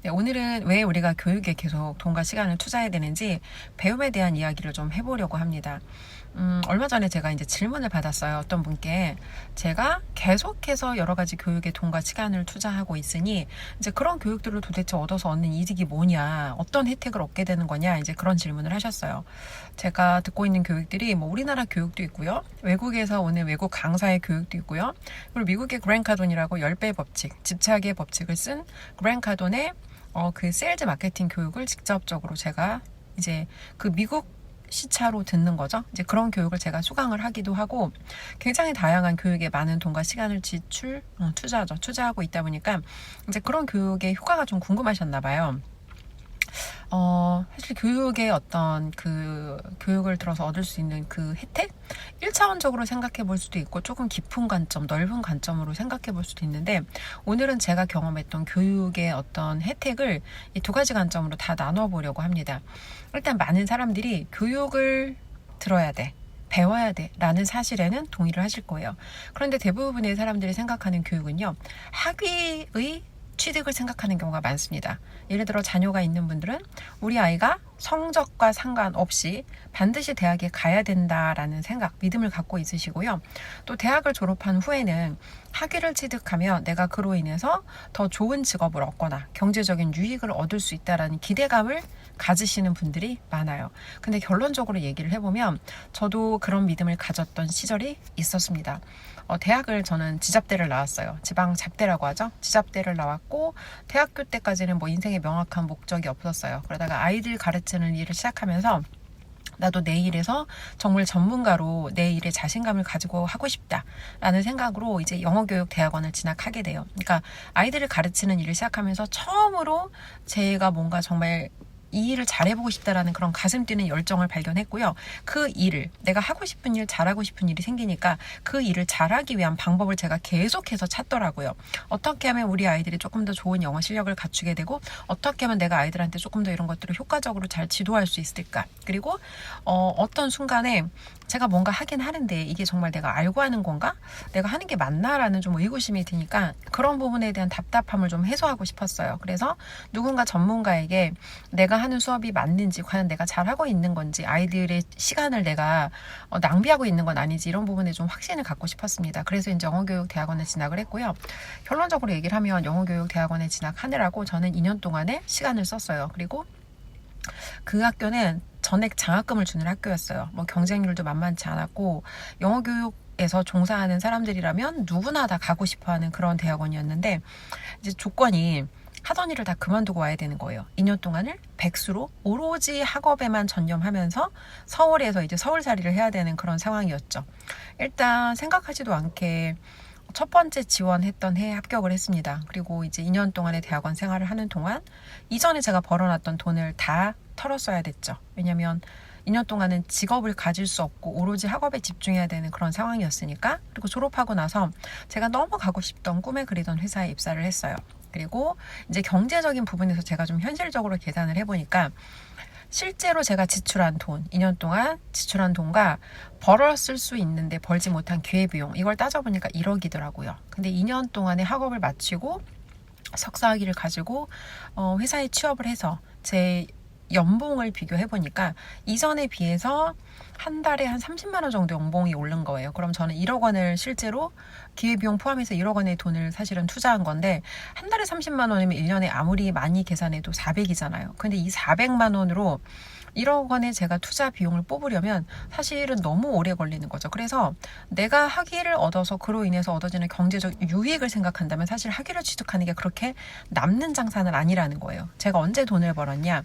네, 오늘은 왜 우리가 교육에 계속 돈과 시간을 투자해야 되는지 배움에 대한 이야기를 좀 해보려고 합니다. 얼마 전에 제가 이제 질문을 받았어요. 어떤 분께 제가 계속해서 여러 가지 교육에 돈과 시간을 투자하고 있으니 이제 그런 교육들을 도대체 얻어서 얻는 이득이 뭐냐, 어떤 혜택을 얻게 되는 거냐, 이제 그런 질문을 하셨어요. 제가 듣고 있는 교육들이 뭐 우리나라 교육도 있고요, 외국에서 오는 외국 강사의 교육도 있고요, 그리고 미국의 그랜카돈이라고 10배 법칙, 집착의 법칙을 쓴 그랜카돈의 그 세일즈 마케팅 교육을 직접적으로 제가 이제 그 미국 시차로 듣는 거죠. 이제 그런 교육을 제가 수강을 하기도 하고 굉장히 다양한 교육에 많은 돈과 시간을 투자하고 있다 보니까 이제 그런 교육의 효과가 좀 궁금하셨나 봐요. 사실 교육의 어떤 그 교육을 들어서 얻을 수 있는 그 혜택? 1차원적으로 생각해 볼 수도 있고 조금 깊은 관점, 넓은 관점으로 생각해 볼 수도 있는데 오늘은 제가 경험했던 교육의 어떤 혜택을 이 두 가지 관점으로 다 나눠 보려고 합니다. 일단 많은 사람들이 교육을 들어야 돼, 배워야 돼 라는 사실에는 동의를 하실 거예요. 그런데 대부분의 사람들이 생각하는 교육은요, 학위의 취득을 생각하는 경우가 많습니다. 예를 들어 자녀가 있는 분들은 우리 아이가 성적과 상관없이 반드시 대학에 가야 된다라는 생각, 믿음을 갖고 있으시고요. 또 대학을 졸업한 후에는 학위를 취득하면 내가 그로 인해서 더 좋은 직업을 얻거나 경제적인 유익을 얻을 수 있다라는 기대감을 가지시는 분들이 많아요. 근데 결론적으로 얘기를 해보면 저도 그런 믿음을 가졌던 시절이 있었습니다. 대학을 저는 지잡대를 나왔어요. 지방 잡대라고 하죠. 지잡대를 나왔고 대학교 때까지는 뭐 인생의 명확한 목적이 없었어요. 그러다가 아이들 가르치는 일을 시작하면서 나도 내 일에서 정말 전문가로 내 일에 자신감을 가지고 하고 싶다라는 생각으로 이제 영어교육 대학원을 진학하게 돼요. 그러니까 아이들을 가르치는 일을 시작하면서 처음으로 제가 뭔가 정말 이 일을 잘해보고 싶다라는 그런 가슴 뛰는 열정을 발견했고요. 그 일을, 내가 하고 싶은 일, 잘하고 싶은 일이 생기니까 그 일을 잘하기 위한 방법을 제가 계속해서 찾더라고요. 어떻게 하면 우리 아이들이 조금 더 좋은 영어 실력을 갖추게 되고 어떻게 하면 내가 아이들한테 조금 더 이런 것들을 효과적으로 잘 지도할 수 있을까. 그리고 어떤 순간에 제가 뭔가 하긴 하는데 이게 정말 내가 알고 하는 건가? 내가 하는 게 맞나라는 좀 의구심이 드니까 그런 부분에 대한 답답함을 좀 해소하고 싶었어요. 그래서 누군가 전문가에게 내가 하는 수업이 맞는지, 과연 내가 잘하고 있는 건지, 아이들의 시간을 내가 낭비하고 있는 건 아니지, 이런 부분에 좀 확신을 갖고 싶었습니다. 그래서 이제 영어교육 대학원에 진학을 했고요. 결론적으로 얘기를 하면 영어교육 대학원에 진학하느라고 저는 2년 동안의 시간을 썼어요. 그리고 그 학교는 전액 장학금을 주는 학교였어요. 뭐 경쟁률도 만만치 않았고 영어교육에서 종사하는 사람들이라면 누구나 다 가고 싶어하는 그런 대학원이었는데 이제 조건이 하던 일을 다 그만두고 와야 되는 거예요. 2년 동안을 백수로 오로지 학업에만 전념하면서 서울에서 이제 서울살이를 해야 되는 그런 상황이었죠. 일단 생각하지도 않게 첫 번째 지원했던 해에 합격을 했습니다. 그리고 이제 2년 동안의 대학원 생활을 하는 동안 이전에 제가 벌어놨던 돈을 다 털었어야 됐죠. 왜냐면 2년 동안은 직업을 가질 수 없고 오로지 학업에 집중해야 되는 그런 상황이었으니까. 그리고 졸업하고 나서 제가 너무 가고 싶던 꿈에 그리던 회사에 입사를 했어요. 그리고 이제 경제적인 부분에서 제가 좀 현실적으로 계산을 해보니까 실제로 제가 지출한 돈, 2년 동안 지출한 돈과 벌었을 수 있는데 벌지 못한 기회비용, 이걸 따져보니까 1억이더라고요. 근데 2년 동안의 학업을 마치고 석사학위를 가지고 회사에 취업을 해서 제 연봉을 비교해보니까 이전에 비해서 한 달에 한 30만 원 정도 연봉이 오른 거예요. 그럼 저는 1억 원을 실제로 기회비용 포함해서 1억 원의 돈을 사실은 투자한 건데 한 달에 30만 원이면 1년에 아무리 많이 계산해도 400이잖아요. 근데 이 400만 원으로 1억 원에 제가 투자 비용을 뽑으려면 사실은 너무 오래 걸리는 거죠. 그래서 내가 학위를 얻어서 그로 인해서 얻어지는 경제적 유익을 생각한다면 사실 학위를 취득하는 게 그렇게 남는 장사는 아니라는 거예요. 제가 언제 돈을 벌었냐?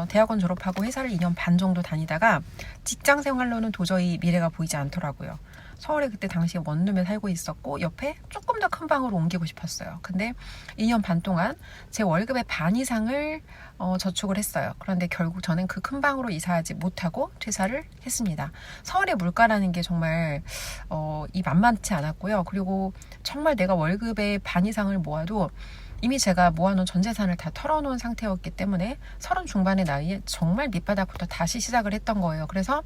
대학원 졸업하고 회사를 2년 반 정도 다니다가 직장 생활로는 도저히 미래가 보이지 않더라고요. 서울에 그때 당시에 원룸에 살고 있었고 옆에 조금 더 큰 방으로 옮기고 싶었어요. 근데 2년 반 동안 제 월급의 반 이상을 저축을 했어요. 그런데 결국 저는 그 큰 방으로 이사하지 못하고 퇴사를 했습니다. 서울의 물가라는 게 정말 이 만만치 않았고요. 그리고 정말 내가 월급의 반 이상을 모아도 이미 제가 모아놓은 전 재산을 다 털어놓은 상태였기 때문에 30 중반의 나이에 정말 밑바닥부터 다시 시작을 했던 거예요. 그래서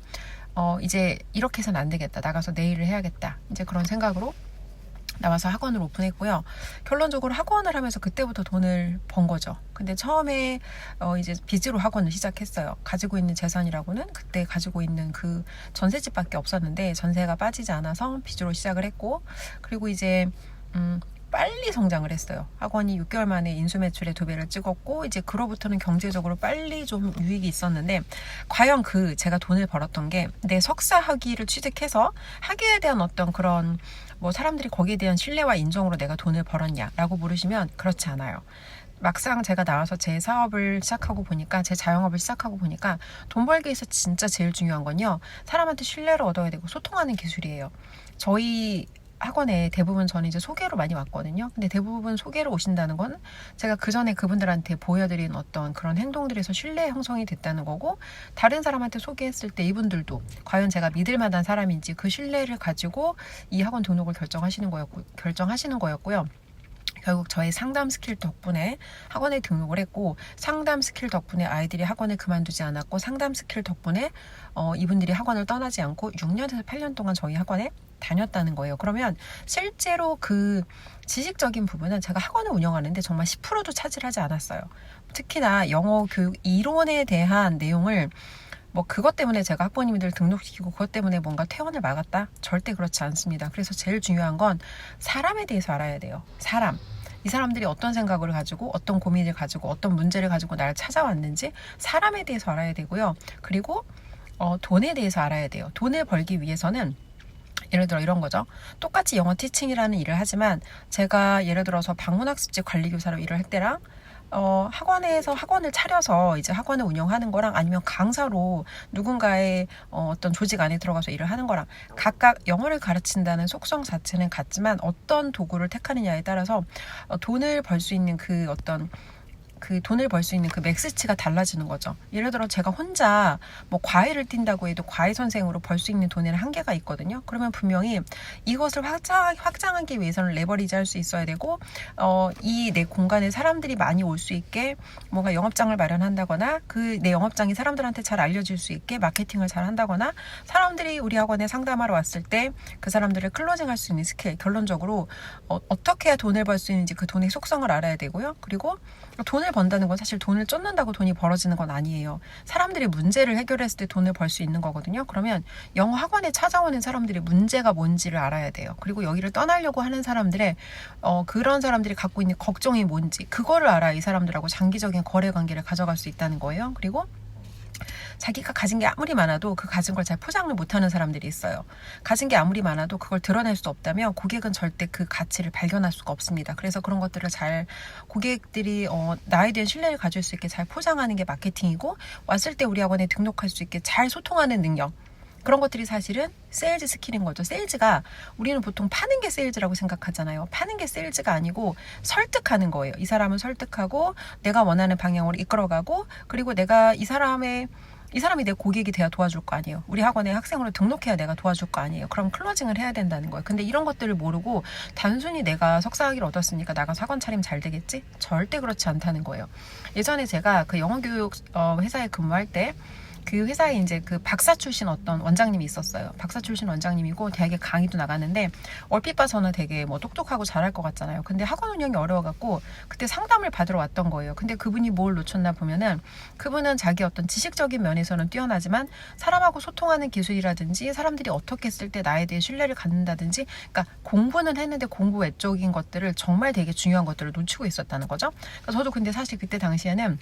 이제 이렇게 해서는 안 되겠다. 나가서 내 일을 해야겠다. 이제 그런 생각으로 나와서 학원을 오픈했고요. 결론적으로 학원을 하면서 그때부터 돈을 번 거죠. 근데 처음에 이제 빚으로 학원을 시작했어요. 가지고 있는 재산이라고는 그때 가지고 있는 그 전셋집밖에 없었는데 전세가 빠지지 않아서 빚으로 시작을 했고, 그리고 이제 빨리 성장을 했어요. 학원이 6개월 만에 인수매출의 2배를 찍었고, 이제 그로부터는 경제적으로 빨리 좀 유익이 있었는데, 과연 제가 돈을 벌었던 게 내 석사 학위를 취득해서 학위에 대한 어떤 그런 뭐 사람들이 거기에 대한 신뢰와 인정으로 내가 돈을 벌었냐라고 물으시면 그렇지 않아요. 막상 제가 나와서 제 사업을 시작하고 보니까, 제 자영업을 시작하고 보니까 돈 벌기 위해서 진짜 제일 중요한 건요, 사람한테 신뢰를 얻어야 되고 소통하는 기술이에요. 저희 학원에 대부분 저는 이제 소개로 많이 왔거든요. 근데 대부분 소개로 오신다는 건 제가 그 전에 그분들한테 보여드린 어떤 그런 행동들에서 신뢰 형성이 됐다는 거고, 다른 사람한테 소개했을 때 이분들도 과연 제가 믿을 만한 사람인지 그 신뢰를 가지고 이 학원 등록을 결정하시는 거였고요. 결국 저의 상담 스킬 덕분에 학원에 등록을 했고, 상담 스킬 덕분에 아이들이 학원을 그만두지 않았고, 상담 스킬 덕분에 이분들이 학원을 떠나지 않고 6년에서 8년 동안 저희 학원에 다녔다는 거예요. 그러면 실제로 그 지식적인 부분은 제가 학원을 운영하는데 정말 10%도 차지하지 않았어요. 특히나 영어 교육 이론에 대한 내용을 뭐 그것 때문에 제가 학부모님들 등록시키고 그것 때문에 뭔가 퇴원을 막았다? 절대 그렇지 않습니다. 그래서 제일 중요한 건 사람에 대해서 알아야 돼요. 사람. 이 사람들이 어떤 생각을 가지고, 어떤 고민을 가지고, 어떤 문제를 가지고 나를 찾아왔는지 사람에 대해서 알아야 되고요. 그리고 돈에 대해서 알아야 돼요. 돈을 벌기 위해서는 예를 들어 이런 거죠. 똑같이 영어 티칭이라는 일을 하지만 제가 예를 들어서 방문학습지 관리교사로 일을 할 때랑 학원에서 학원을 차려서 이제 학원을 운영하는 거랑, 아니면 강사로 누군가의 어떤 조직 안에 들어가서 일을 하는 거랑 각각 영어를 가르친다는 속성 자체는 같지만 어떤 도구를 택하느냐에 따라서 돈을 벌 수 있는 돈을 벌 수 있는 그 맥스치가 달라지는 거죠. 예를 들어 제가 혼자 뭐 과외를 뛴다고 해도 과외 선생으로 벌 수 있는 돈에는 한계가 있거든요. 그러면 분명히 이것을 확장하기 위해서는 레버리지 할 수 있어야 되고, 이 내 공간에 사람들이 많이 올 수 있게 뭔가 영업장을 마련한다거나, 그 내 영업장이 사람들한테 잘 알려질 수 있게 마케팅을 잘 한다거나, 사람들이 우리 학원에 상담하러 왔을 때 그 사람들을 클로징할 수 있는 스킬, 결론적으로 어떻게 해야 돈을 벌 수 있는지 그 돈의 속성을 알아야 되고요. 그리고 돈을 번다는 건 사실 돈을 쫓는다고 돈이 벌어지는 건 아니에요. 사람들이 문제를 해결했을 때 돈을 벌 수 있는 거거든요. 그러면 영어 학원에 찾아오는 사람들의 문제가 뭔지를 알아야 돼요. 그리고 여기를 떠나려고 하는 사람들의 그런 사람들이 갖고 있는 걱정이 뭔지, 그거를 알아야 이 사람들하고 장기적인 거래 관계를 가져갈 수 있다는 거예요. 그리고 자기가 가진 게 아무리 많아도 그 가진 걸 잘 포장을 못하는 사람들이 있어요. 가진 게 아무리 많아도 그걸 드러낼 수 없다면 고객은 절대 그 가치를 발견할 수가 없습니다. 그래서 그런 것들을 잘 고객들이 나에 대한 신뢰를 가질 수 있게 잘 포장하는 게 마케팅이고, 왔을 때 우리 학원에 등록할 수 있게 잘 소통하는 능력, 그런 것들이 사실은 세일즈 스킬인 거죠. 세일즈가, 우리는 보통 파는 게 세일즈라고 생각하잖아요. 파는 게 세일즈가 아니고 설득하는 거예요. 이 사람을 설득하고 내가 원하는 방향으로 이끌어가고, 그리고 내가 이 사람이 내 고객이 돼야 도와줄 거 아니에요. 우리 학원에 학생으로 등록해야 내가 도와줄 거 아니에요. 그럼 클로징을 해야 된다는 거예요. 근데 이런 것들을 모르고 단순히 내가 석사학위를 얻었으니까 나가서 학원 차리면 잘 되겠지? 절대 그렇지 않다는 거예요. 예전에 제가 그 영어교육 회사에 근무할 때, 그 회사에 이제 그 박사 출신 어떤 원장님이 있었어요. 박사 출신 원장님이고 대학에 강의도 나가는데, 얼핏 봐서는 되게 뭐 똑똑하고 잘할 것 같잖아요. 근데 학원 운영이 어려워갖고 그때 상담을 받으러 왔던 거예요. 근데 그분이 뭘 놓쳤나 보면은, 그분은 자기 어떤 지식적인 면에서는 뛰어나지만 사람하고 소통하는 기술이라든지 사람들이 어떻게 했을 때 나에 대해 신뢰를 갖는다든지, 그러니까 공부는 했는데 공부 외적인 것들을, 정말 되게 중요한 것들을 놓치고 있었다는 거죠. 그러니까 저도 근데 사실 그때 당시에는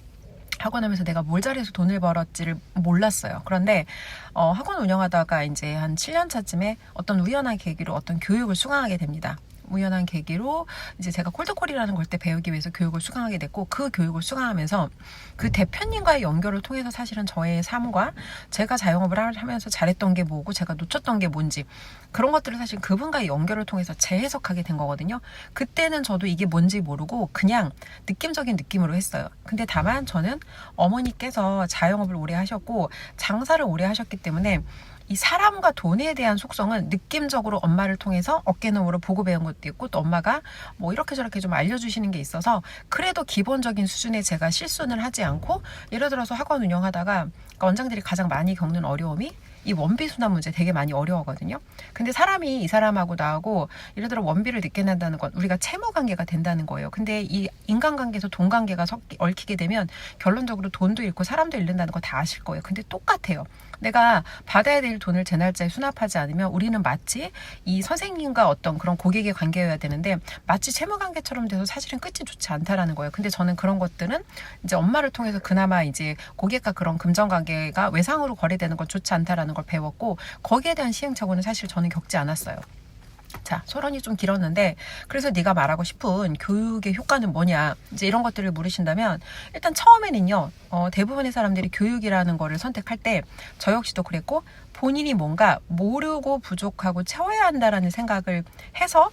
학원 하면서 내가 뭘 잘해서 돈을 벌었지를 몰랐어요. 그런데 학원 운영하다가 이제 한 7년 차쯤에 어떤 우연한 계기로 어떤 교육을 수강하게 됩니다. 우연한 계기로 이제 제가 콜드콜이라는 걸 때 배우기 위해서 교육을 수강하게 됐고, 그 교육을 수강하면서 그 대표님과의 연결을 통해서 사실은 저의 삶과 제가 자영업을 하면서 잘했던 게 뭐고 제가 놓쳤던 게 뭔지, 그런 것들을 사실 그분과의 연결을 통해서 재해석하게 된 거거든요. 그때는 저도 이게 뭔지 모르고 그냥 느낌적인 느낌으로 했어요. 근데 다만 저는 어머니께서 자영업을 오래 하셨고 장사를 오래 하셨기 때문에 이 사람과 돈에 대한 속성은 느낌적으로 엄마를 통해서 어깨너머로 보고 배운 것도 있고, 또 엄마가 뭐 이렇게 저렇게 좀 알려주시는 게 있어서 그래도 기본적인 수준의 제가 실수는 하지 않고, 예를 들어서 학원 운영하다가 원장들이 가장 많이 겪는 어려움이 이 원비 순환 문제 되게 많이 어려워하거든요. 근데 사람이 이 사람하고 나하고 예를 들어 원비를 늦게 낸다는 건 우리가 채무 관계가 된다는 거예요. 근데 이 인간관계에서 돈 관계가 얽히게 되면 결론적으로 돈도 잃고 사람도 잃는다는 거 다 아실 거예요. 근데 똑같아요. 내가 받아야 될 돈을 제 날짜에 수납하지 않으면 우리는 마치 이 선생님과 어떤 그런 고객의 관계여야 되는데 마치 채무 관계처럼 돼서 사실은 끝이 좋지 않다라는 거예요. 근데 저는 그런 것들은 이제 엄마를 통해서 그나마 이제 고객과 그런 금전 관계가 외상으로 거래되는 건 좋지 않다라는 걸 배웠고 거기에 대한 시행착오는 사실 저는 겪지 않았어요. 자, 소론이 좀 길었는데 그래서 네가 말하고 싶은 교육의 효과는 뭐냐 이제 이런 것들을 물으신다면 일단 처음에는요 대부분의 사람들이 교육이라는 거를 선택할 때 저 역시도 그랬고 본인이 뭔가 모르고 부족하고 채워야 한다라는 생각을 해서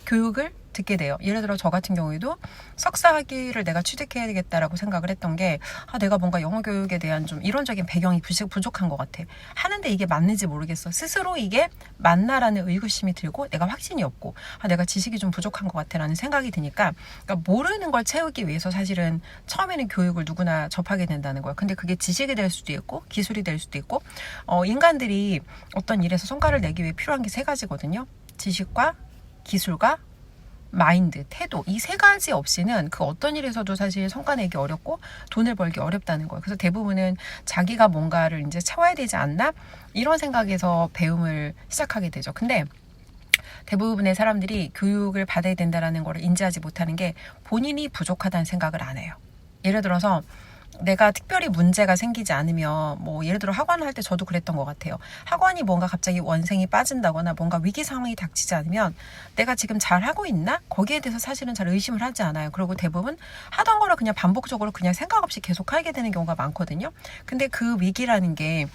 교육을 듣게 돼요. 예를 들어 저 같은 경우에도 석사 학위를 내가 취득해야 되겠다라고 생각을 했던 게 내가 뭔가 영어 교육에 대한 좀 이론적인 배경이 부족한 것 같아. 하는데 이게 맞는지 모르겠어. 스스로 이게 맞나라는 의구심이 들고 내가 확신이 없고 내가 지식이 좀 부족한 것 같아라는 생각이 드니까 그러니까 모르는 걸 채우기 위해서 사실은 처음에는 교육을 누구나 접하게 된다는 거야. 근데 그게 지식이 될 수도 있고 기술이 될 수도 있고 인간들이 어떤 일에서 성과를 내기 위해 필요한 게 세 가지거든요. 지식과 기술과 마인드, 태도 이 세 가지 없이는 그 어떤 일에서도 사실 성과 내기 어렵고 돈을 벌기 어렵다는 거예요. 그래서 대부분은 자기가 뭔가를 이제 채워야 되지 않나 이런 생각에서 배움을 시작하게 되죠. 근데 대부분의 사람들이 교육을 받아야 된다는 걸 인지하지 못하는 게 본인이 부족하다는 생각을 안 해요. 예를 들어서 내가 특별히 문제가 생기지 않으면 뭐 예를 들어 학원을 할 때 저도 그랬던 것 같아요. 학원이 뭔가 갑자기 원생이 빠진다거나 뭔가 위기 상황이 닥치지 않으면 내가 지금 잘 하고 있나? 거기에 대해서 사실은 잘 의심을 하지 않아요. 그리고 대부분 하던 거를 그냥 반복적으로 그냥 생각 없이 계속 하게 되는 경우가 많거든요. 근데 그 위기라는 게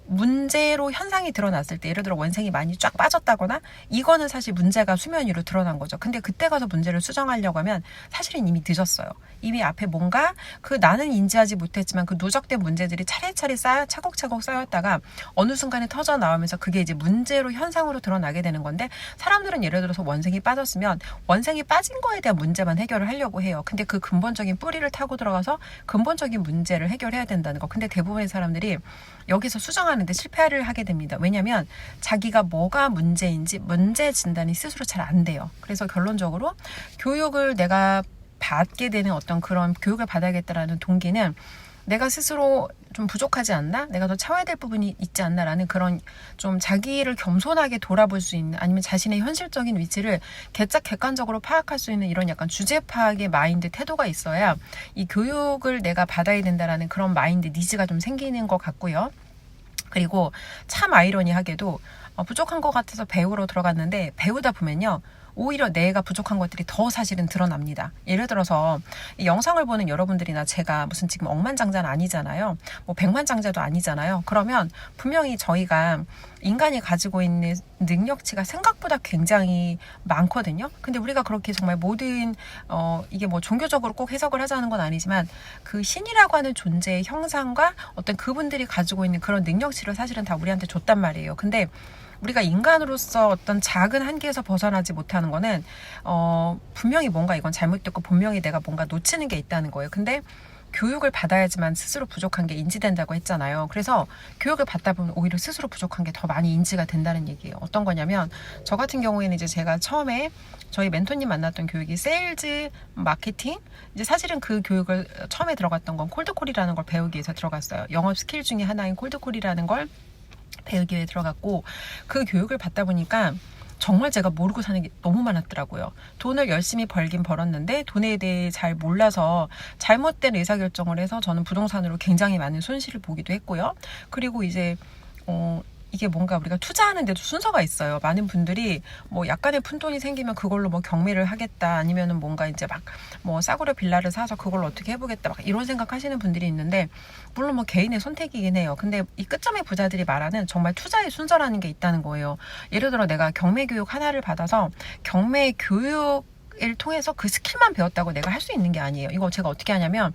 문제로 현상이 드러났을 때 예를 들어 원생이 많이 쫙 빠졌다거나 이거는 사실 문제가 수면 위로 드러난 거죠. 근데 그때 가서 문제를 수정하려고 하면 사실은 이미 늦었어요. 이미 앞에 뭔가 그 나는 인지하지 못했지만 그 누적된 문제들이 차례차례 차곡차곡 쌓였다가 어느 순간에 터져 나오면서 그게 이제 문제로 현상으로 드러나게 되는 건데 사람들은 예를 들어서 원생이 빠졌으면 원생이 빠진 거에 대한 문제만 해결을 하려고 해요. 근데 그 근본적인 뿌리를 타고 들어가서 근본적인 문제를 해결해야 된다는 거. 근데 대부분의 사람들이 여기서 수정하는데 실패를 하게 됩니다. 왜냐하면 자기가 뭐가 문제인지 문제 진단이 스스로 잘 안 돼요. 그래서 결론적으로 교육을 내가 받게 되는 어떤 그런 교육을 받아야겠다라는 동기는 내가 스스로 좀 부족하지 않나? 내가 더 채워야 될 부분이 있지 않나라는 그런 좀 자기를 겸손하게 돌아볼 수 있는 아니면 자신의 현실적인 위치를 객관적으로 파악할 수 있는 이런 약간 주제 파악의 마인드 태도가 있어야 이 교육을 내가 받아야 된다라는 그런 마인드 니즈가 좀 생기는 것 같고요. 그리고 참 아이러니하게도 부족한 것 같아서 배우러 들어갔는데 배우다 보면요. 오히려 내가 부족한 것들이 더 사실은 드러납니다. 예를 들어서 이 영상을 보는 여러분들이나 제가 무슨 지금 억만장자는 아니잖아요. 뭐 백만장자도 아니잖아요. 그러면 분명히 저희가 인간이 가지고 있는 능력치가 생각보다 굉장히 많거든요. 근데 우리가 그렇게 정말 모든 이게 뭐 종교적으로 꼭 해석을 하자는 건 아니지만 그 신이라고 하는 존재의 형상과 어떤 그분들이 가지고 있는 그런 능력치를 사실은 다 우리한테 줬단 말이에요. 근데 우리가 인간으로서 어떤 작은 한계에서 벗어나지 못하는 거는 분명히 뭔가 이건 잘못됐고 분명히 내가 뭔가 놓치는 게 있다는 거예요. 근데 교육을 받아야지만 스스로 부족한 게 인지된다고 했잖아요. 그래서 교육을 받다 보면 오히려 스스로 부족한 게 더 많이 인지가 된다는 얘기예요. 어떤 거냐면 저 같은 경우에는 이제 제가 처음에 저희 멘토님 만났던 교육이 세일즈 마케팅 이제 사실은 그 교육을 처음에 들어갔던 건 콜드콜이라는 걸 배우기 위해서 들어갔어요. 영업 스킬 중에 하나인 콜드콜이라는 걸 배우기 위해 들어갔고 그 교육을 받다 보니까 정말 제가 모르고 사는 게 너무 많았더라고요. 돈을 열심히 벌긴 벌었는데 돈에 대해 잘 몰라서 잘못된 의사결정을 해서 저는 부동산으로 굉장히 많은 손실을 보기도 했고요. 그리고 이제 이게 뭔가 우리가 투자하는데도 순서가 있어요. 많은 분들이 뭐 약간의 푼돈이 생기면 그걸로 뭐 경매를 하겠다 아니면은 뭔가 이제 막 뭐 싸구려 빌라를 사서 그걸 어떻게 해보겠다 막 이런 생각하시는 분들이 있는데 물론 뭐 개인의 선택이긴 해요. 근데 이 끝점의 부자들이 말하는 정말 투자의 순서라는 게 있다는 거예요. 예를 들어 내가 경매 교육 하나를 받아서 경매 교육 을 통해서 그 스킬만 배웠다고 내가 할 수 있는 게 아니에요. 이거 제가 어떻게 하냐면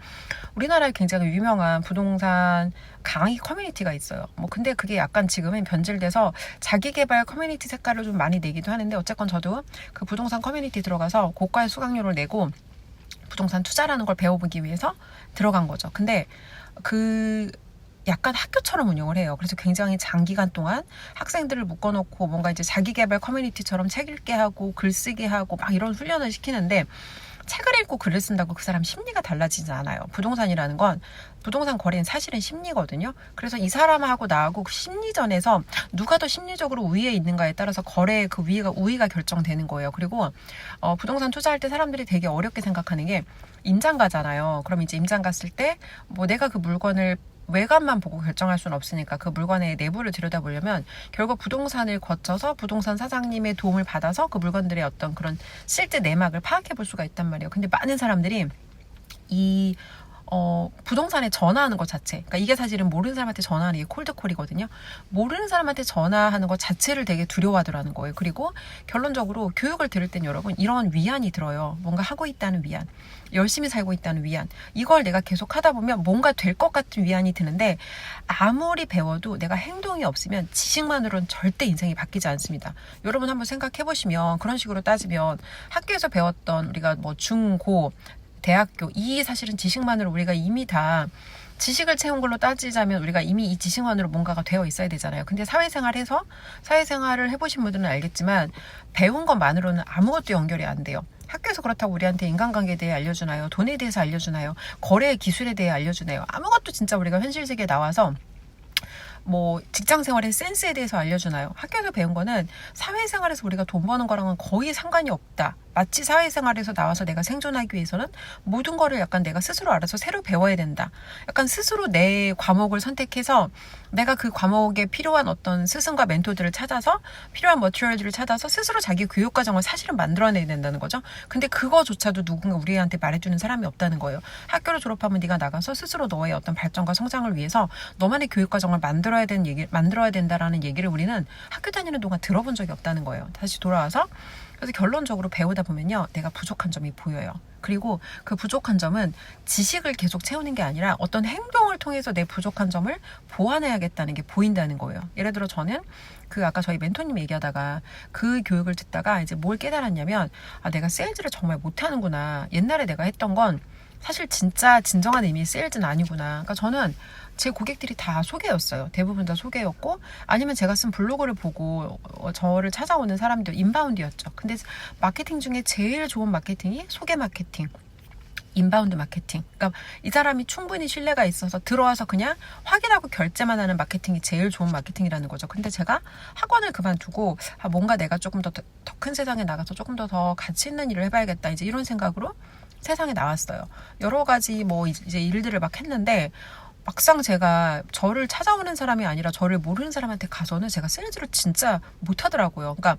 우리나라에 굉장히 유명한 부동산 강의 커뮤니티가 있어요. 뭐 근데 그게 약간 지금은 변질돼서 자기개발 커뮤니티 색깔을 좀 많이 내기도 하는데 어쨌건 저도 그 부동산 커뮤니티 들어가서 고가의 수강료를 내고 부동산 투자라는 걸 배워보기 위해서 들어간 거죠. 근데 약간 학교처럼 운영을 해요. 그래서 굉장히 장기간 동안 학생들을 묶어놓고 뭔가 이제 자기개발 커뮤니티처럼 책 읽게 하고 글쓰기 하고 막 이런 훈련을 시키는데, 책을 읽고 글을 쓴다고 그 사람 심리가 달라지지 않아요. 부동산이라는 건, 부동산 거래는 사실은 심리거든요. 그래서 이 사람하고 나하고 그 심리전에서 누가 더 심리적으로 우위에 있는가에 따라서 거래의 그 우위가 결정되는 거예요. 그리고 부동산 투자할 때 사람들이 되게 어렵게 생각하는 게, 임장 가잖아요. 그럼 이제 임장 갔을 때 뭐 내가 그 물건을 외관만 보고 결정할 수는 없으니까 그 물건의 내부를 들여다보려면 결국 부동산을 거쳐서 부동산 사장님의 도움을 받아서 그 물건들의 어떤 그런 실제 내막을 파악해 볼 수가 있단 말이에요. 근데 많은 사람들이 이 부동산에 전화하는 것 자체, 그러니까 이게 사실은 모르는 사람한테 전화하는 게 콜드콜이거든요. 모르는 사람한테 전화하는 것 자체를 되게 두려워하더라는 거예요. 그리고 결론적으로 교육을 들을 땐 여러분 이런 위안이 들어요. 뭔가 하고 있다는 위안, 열심히 살고 있다는 위안, 이걸 내가 계속 하다 보면 뭔가 될 것 같은 위안이 드는데, 아무리 배워도 내가 행동이 없으면 지식만으로는 절대 인생이 바뀌지 않습니다. 여러분 한번 생각해 보시면, 그런 식으로 따지면 학교에서 배웠던 우리가 뭐 중고 대학교, 이 사실은 지식만으로 우리가 이미 다 지식을 채운 걸로 따지자면 우리가 이미 이 지식만으로 뭔가가 되어 있어야 되잖아요. 근데 사회생활을 해보신 분들은 알겠지만 배운 것만으로는 아무것도 연결이 안 돼요. 학교에서 그렇다고 우리한테 인간관계에 대해 알려주나요? 돈에 대해서 알려주나요? 거래의 기술에 대해 알려주나요? 아무것도 진짜 우리가 현실 세계에 나와서 뭐 직장 생활의 센스에 대해서 알려주나요? 학교에서 배운 거는 사회생활에서 우리가 돈 버는 거랑은 거의 상관이 없다. 마치 사회생활에서 나와서 내가 생존하기 위해서는 모든 거를 약간 내가 스스로 알아서 새로 배워야 된다. 약간 스스로 내 과목을 선택해서 내가 그 과목에 필요한 어떤 스승과 멘토들을 찾아서 필요한 머티리얼들을 찾아서 스스로 자기 교육 과정을 사실은 만들어내야 된다는 거죠. 근데 그거조차도 누군가 우리한테 말해주는 사람이 없다는 거예요. 학교를 졸업하면 네가 나가서 스스로 너의 어떤 발전과 성장을 위해서 너만의 교육 과정을 만들어야 된다라는 얘기를 우리는 학교 다니는 동안 들어본 적이 없다는 거예요. 다시 돌아와서, 그래서 결론적으로 배우다 보면요, 내가 부족한 점이 보여요. 그리고 그 부족한 점은 지식을 계속 채우는 게 아니라 어떤 행동을 통해서 내 부족한 점을 보완해야겠다는 게 보인다는 거예요. 예를 들어 저는 아까 저희 멘토님 얘기하다가 그 교육을 듣다가 이제 뭘 깨달았냐면, 내가 세일즈를 정말 못하는구나. 옛날에 내가 했던 건 사실 진짜 진정한 의미의 세일즈는 아니구나. 그러니까 저는 제 고객들이 다 소개였어요. 대부분 다 소개였고, 아니면 제가 쓴 블로그를 보고 저를 찾아오는 사람들, 인바운드였죠. 근데 마케팅 중에 제일 좋은 마케팅이 소개 마케팅, 인바운드 마케팅. 그러니까 이 사람이 충분히 신뢰가 있어서 들어와서 그냥 확인하고 결제만 하는 마케팅이 제일 좋은 마케팅이라는 거죠. 근데 제가 학원을 그만두고 뭔가 내가 조금 더 큰 세상에 나가서 조금 더 가치 있는 일을 해봐야겠다, 이제 이런 생각으로 세상에 나왔어요. 여러 가지 뭐 이제 일들을 막 했는데, 막상 제가 저를 찾아오는 사람이 아니라 저를 모르는 사람한테 가서는 제가 세일즈를 진짜 못하더라고요. 그러니까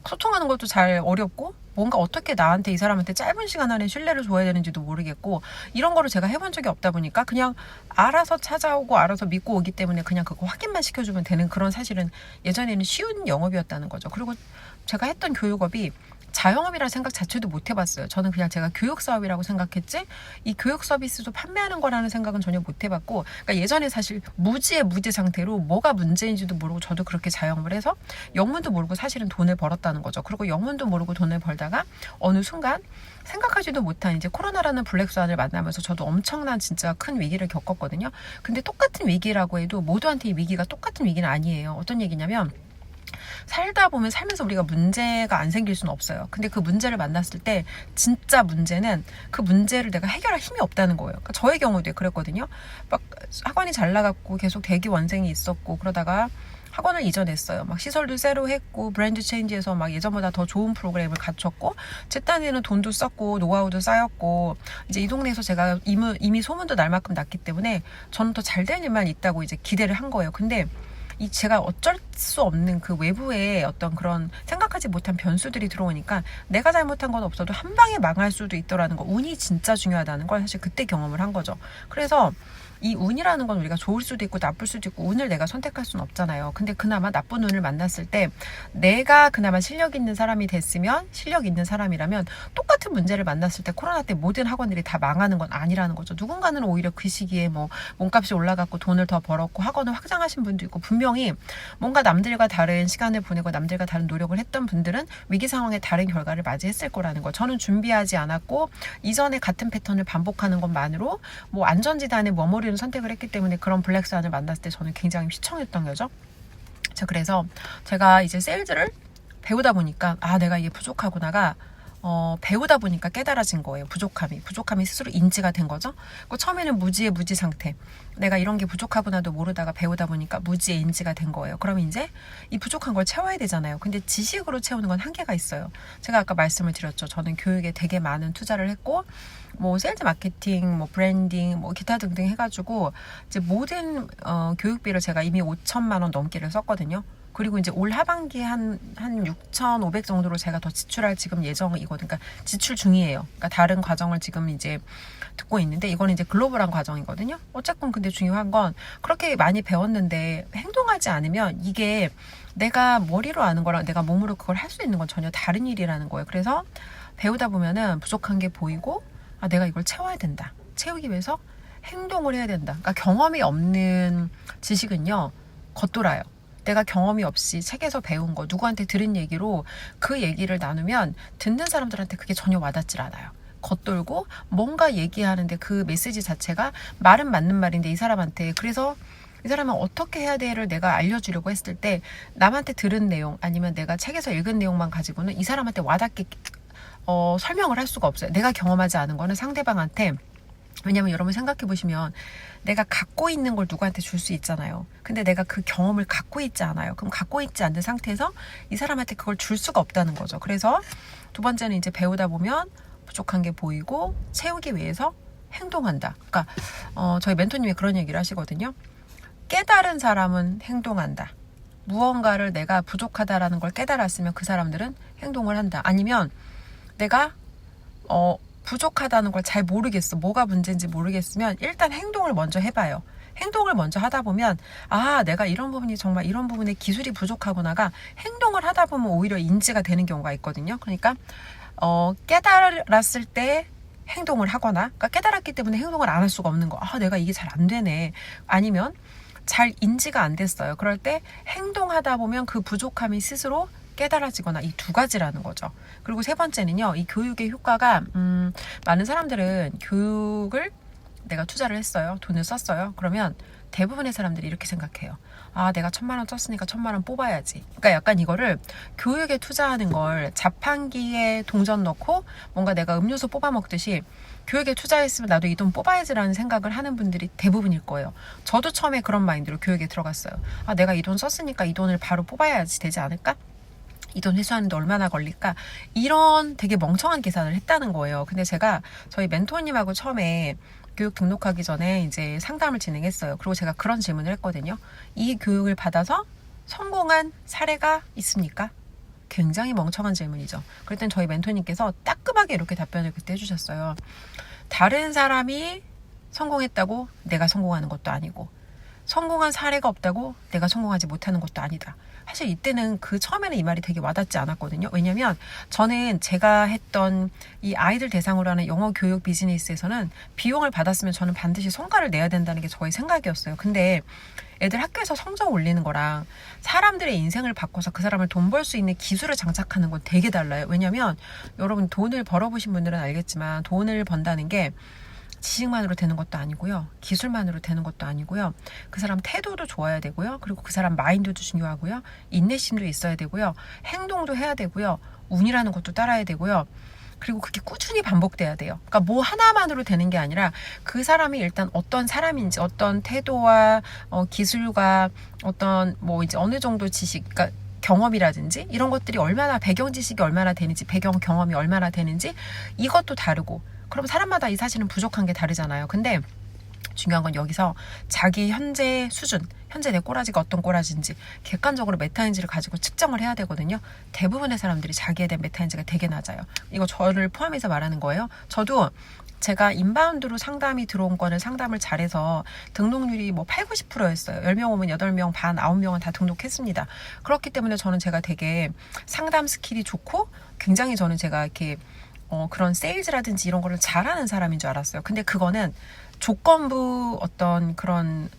소통하는 것도 잘 어렵고, 뭔가 어떻게 나한테 이 사람한테 짧은 시간 안에 신뢰를 줘야 되는지도 모르겠고, 이런 거를 제가 해본 적이 없다 보니까 그냥 알아서 찾아오고 알아서 믿고 오기 때문에 그냥 그거 확인만 시켜주면 되는 그런, 사실은 예전에는 쉬운 영업이었다는 거죠. 그리고 제가 했던 교육업이 자영업이라는 생각 자체도 못 해봤어요. 저는 그냥 제가 교육사업이라고 생각했지, 이 교육 서비스도 판매하는 거라는 생각은 전혀 못 해봤고, 그러니까 예전에 사실 무지의 무지 상태로 뭐가 문제인지도 모르고 저도 그렇게 자영업을 해서 영문도 모르고 사실은 돈을 벌었다는 거죠. 그리고 영문도 모르고 돈을 벌다가 어느 순간 생각하지도 못한 이제 코로나라는 블랙스완을 만나면서 저도 엄청난 진짜 큰 위기를 겪었거든요. 근데 똑같은 위기라고 해도 모두한테 이 위기가 똑같은 위기는 아니에요. 어떤 얘기냐면, 살다 보면 살면서 우리가 문제가 안 생길 수는 없어요. 근데 그 문제를 만났을 때 진짜 문제는 그 문제를 내가 해결할 힘이 없다는 거예요. 그러니까 저의 경우도 그랬거든요. 막 학원이 잘 나갔고 계속 대기원생이 있었고, 그러다가 학원을 이전했어요. 막 시설도 새로 했고 브랜드 체인지해서 막 예전보다 더 좋은 프로그램을 갖췄고, 제 딴에는 돈도 썼고 노하우도 쌓였고, 이제 이 동네에서 제가 이미 소문도 날 만큼 났기 때문에 저는 더 잘 될 일만 있다고 이제 기대를 한 거예요. 근데 제가 어쩔 수 없는 그 외부의 어떤 그런 생각하지 못한 변수들이 들어오니까 내가 잘못한 건 없어도 한 방에 망할 수도 있더라는 거, 운이 진짜 중요하다는 걸 사실 그때 경험을 한 거죠. 그래서 이 운이라는 건 우리가 좋을 수도 있고 나쁠 수도 있고, 운을 내가 선택할 수는 없잖아요. 근데 그나마 나쁜 운을 만났을 때 내가 그나마 실력 있는 사람이 됐으면, 실력 있는 사람이라면 똑같은 문제를 만났을 때 코로나 때 모든 학원들이 다 망하는 건 아니라는 거죠. 누군가는 오히려 그 시기에 뭐 몸값이 올라갔고 돈을 더 벌었고 학원을 확장하신 분도 있고, 분명히 분명히 뭔가 남들과 다른 시간을 보내고 남들과 다른 노력을 했던 분들은 위기 상황에 다른 결과를 맞이했을 거라는 거. 저는 준비하지 않았고 이전에 같은 패턴을 반복하는 것만으로 뭐 안전지단에 머무르는 선택을 했기 때문에 그런 블랙스완을 만났을 때 저는 굉장히 휘청했던 거죠. 자, 그래서 제가 이제 세일즈를 배우다 보니까 내가 이게 부족하구나가 배우다 보니까 깨달아진 거예요. 부족함이 스스로 인지가 된 거죠. 처음에는 무지의 무지 상태. 내가 이런 게 부족하구나도 모르다가 배우다 보니까 무지의 인지가 된 거예요. 그러면 이제 이 부족한 걸 채워야 되잖아요. 근데 지식으로 채우는 건 한계가 있어요. 제가 아까 말씀을 드렸죠. 저는 교육에 되게 많은 투자를 했고, 뭐 세일즈 마케팅, 뭐 브랜딩, 뭐 기타 등등 해가지고 이제 모든 교육비를 제가 이미 5천만 원 넘게를 썼거든요. 그리고 이제 올 하반기에 한 6,500 정도로 제가 더 지출할 지금 예정이거든요. 그러니까 지출 중이에요. 그러니까 다른 과정을 지금 이제 듣고 있는데 이거는 이제 글로벌한 과정이거든요. 어쨌건 근데 중요한 건 그렇게 많이 배웠는데 행동하지 않으면 이게 내가 머리로 아는 거랑 내가 몸으로 그걸 할 수 있는 건 전혀 다른 일이라는 거예요. 그래서 배우다 보면은 부족한 게 보이고 내가 이걸 채워야 된다. 채우기 위해서 행동을 해야 된다. 그러니까 경험이 없는 지식은요, 겉돌아요. 내가 경험이 없이 책에서 배운 거, 누구한테 들은 얘기로 그 얘기를 나누면 듣는 사람들한테 그게 전혀 와닿질 않아요. 겉돌고 뭔가 얘기하는데 그 메시지 자체가 말은 맞는 말인데 이 사람한테, 그래서 이 사람은 어떻게 해야 돼를 내가 알려주려고 했을 때 남한테 들은 내용 아니면 내가 책에서 읽은 내용만 가지고는 이 사람한테 와닿게 설명을 할 수가 없어요. 내가 경험하지 않은 거는 상대방한테, 왜냐면 여러분 생각해 보시면 내가 갖고 있는 걸 누구한테 줄 수 있잖아요. 근데 내가 그 경험을 갖고 있지 않아요. 그럼 갖고 있지 않는 상태에서 이 사람한테 그걸 줄 수가 없다는 거죠. 그래서 두 번째는 이제 배우다 보면 부족한 게 보이고 채우기 위해서 행동한다. 그러니까 저희 멘토님이 그런 얘기를 하시거든요. 깨달은 사람은 행동한다. 무언가를 내가 부족하다라는 걸 깨달았으면 그 사람들은 행동을 한다. 아니면 내가 부족하다는 걸 잘 모르겠어. 뭐가 문제인지 모르겠으면 일단 행동을 먼저 해봐요. 행동을 먼저 하다 보면 내가 이런 부분이 정말 이런 부분에 기술이 부족하구나가 행동을 하다 보면 오히려 인지가 되는 경우가 있거든요. 그러니까 깨달았을 때 행동을 하거나, 그러니까 깨달았기 때문에 행동을 안 할 수가 없는 거. 내가 이게 잘 안 되네. 아니면 잘 인지가 안 됐어요. 그럴 때 행동하다 보면 그 부족함이 스스로 깨달아지거나, 이 두 가지라는 거죠. 그리고 세 번째는요, 이 교육의 효과가 많은 사람들은 교육을 내가 투자를 했어요. 돈을 썼어요. 그러면 대부분의 사람들이 이렇게 생각해요. 내가 1,000만 원 썼으니까 1,000만 원 뽑아야지. 그러니까 약간 이거를 교육에 투자하는 걸 자판기에 동전 넣고 뭔가 내가 음료수 뽑아 먹듯이 교육에 투자했으면 나도 이 돈 뽑아야지라는 생각을 하는 분들이 대부분일 거예요. 저도 처음에 그런 마인드로 교육에 들어갔어요. 내가 이 돈 썼으니까 이 돈을 바로 뽑아야지 되지 않을까? 이 돈 회수하는데 얼마나 걸릴까? 이런 되게 멍청한 계산을 했다는 거예요. 근데 제가 저희 멘토님하고 처음에 교육 등록하기 전에 이제 상담을 진행했어요. 그리고 제가 그런 질문을 했거든요. 이 교육을 받아서 성공한 사례가 있습니까? 굉장히 멍청한 질문이죠. 그랬더니 저희 멘토님께서 따끔하게 이렇게 답변을 그때 해주셨어요. 다른 사람이 성공했다고 내가 성공하는 것도 아니고, 성공한 사례가 없다고 내가 성공하지 못하는 것도 아니다. 사실 이때는 처음에는 이 말이 되게 와닿지 않았거든요. 왜냐면 저는 제가 했던 이 아이들 대상으로 하는 영어 교육 비즈니스에서는 비용을 받았으면 저는 반드시 성과를 내야 된다는 게 저의 생각이었어요. 근데 애들 학교에서 성적 올리는 거랑 사람들의 인생을 바꿔서 그 사람을 돈 벌 수 있는 기술을 장착하는 건 되게 달라요. 왜냐면 여러분 돈을 벌어보신 분들은 알겠지만 돈을 번다는 게 지식만으로 되는 것도 아니고요. 기술만으로 되는 것도 아니고요. 그 사람 태도도 좋아야 되고요. 그리고 그 사람 마인드도 중요하고요. 인내심도 있어야 되고요. 행동도 해야 되고요. 운이라는 것도 따라야 되고요. 그리고 그게 꾸준히 반복돼야 돼요. 그러니까 뭐 하나만으로 되는 게 아니라 그 사람이 일단 어떤 사람인지, 어떤 태도와 기술과 어떤 뭐 이제 어느 정도 지식, 그러니까 경험이라든지 이런 것들이 얼마나, 배경 지식이 얼마나 되는지, 배경 경험이 얼마나 되는지 이것도 다르고, 그럼 사람마다 이 사실은 부족한 게 다르잖아요. 근데 중요한 건 여기서 자기 현재 수준, 현재 내 꼬라지가 어떤 꼬라지인지 객관적으로 메타인지를 가지고 측정을 해야 되거든요. 대부분의 사람들이 자기에 대한 메타인지가 되게 낮아요. 이거 저를 포함해서 말하는 거예요. 저도 제가 인바운드로 상담이 들어온 거는 상담을 잘해서 등록률이 뭐 8, 90%였어요. 10명 오면 8명 반, 9명은 다 등록했습니다. 그렇기 때문에 저는 제가 되게 상담 스킬이 좋고 굉장히 저는 제가 이렇게 그런 세일즈라든지 이런 거를 잘하는 사람인 줄 알았어요. 근데 그거는 조건부 어떤 그런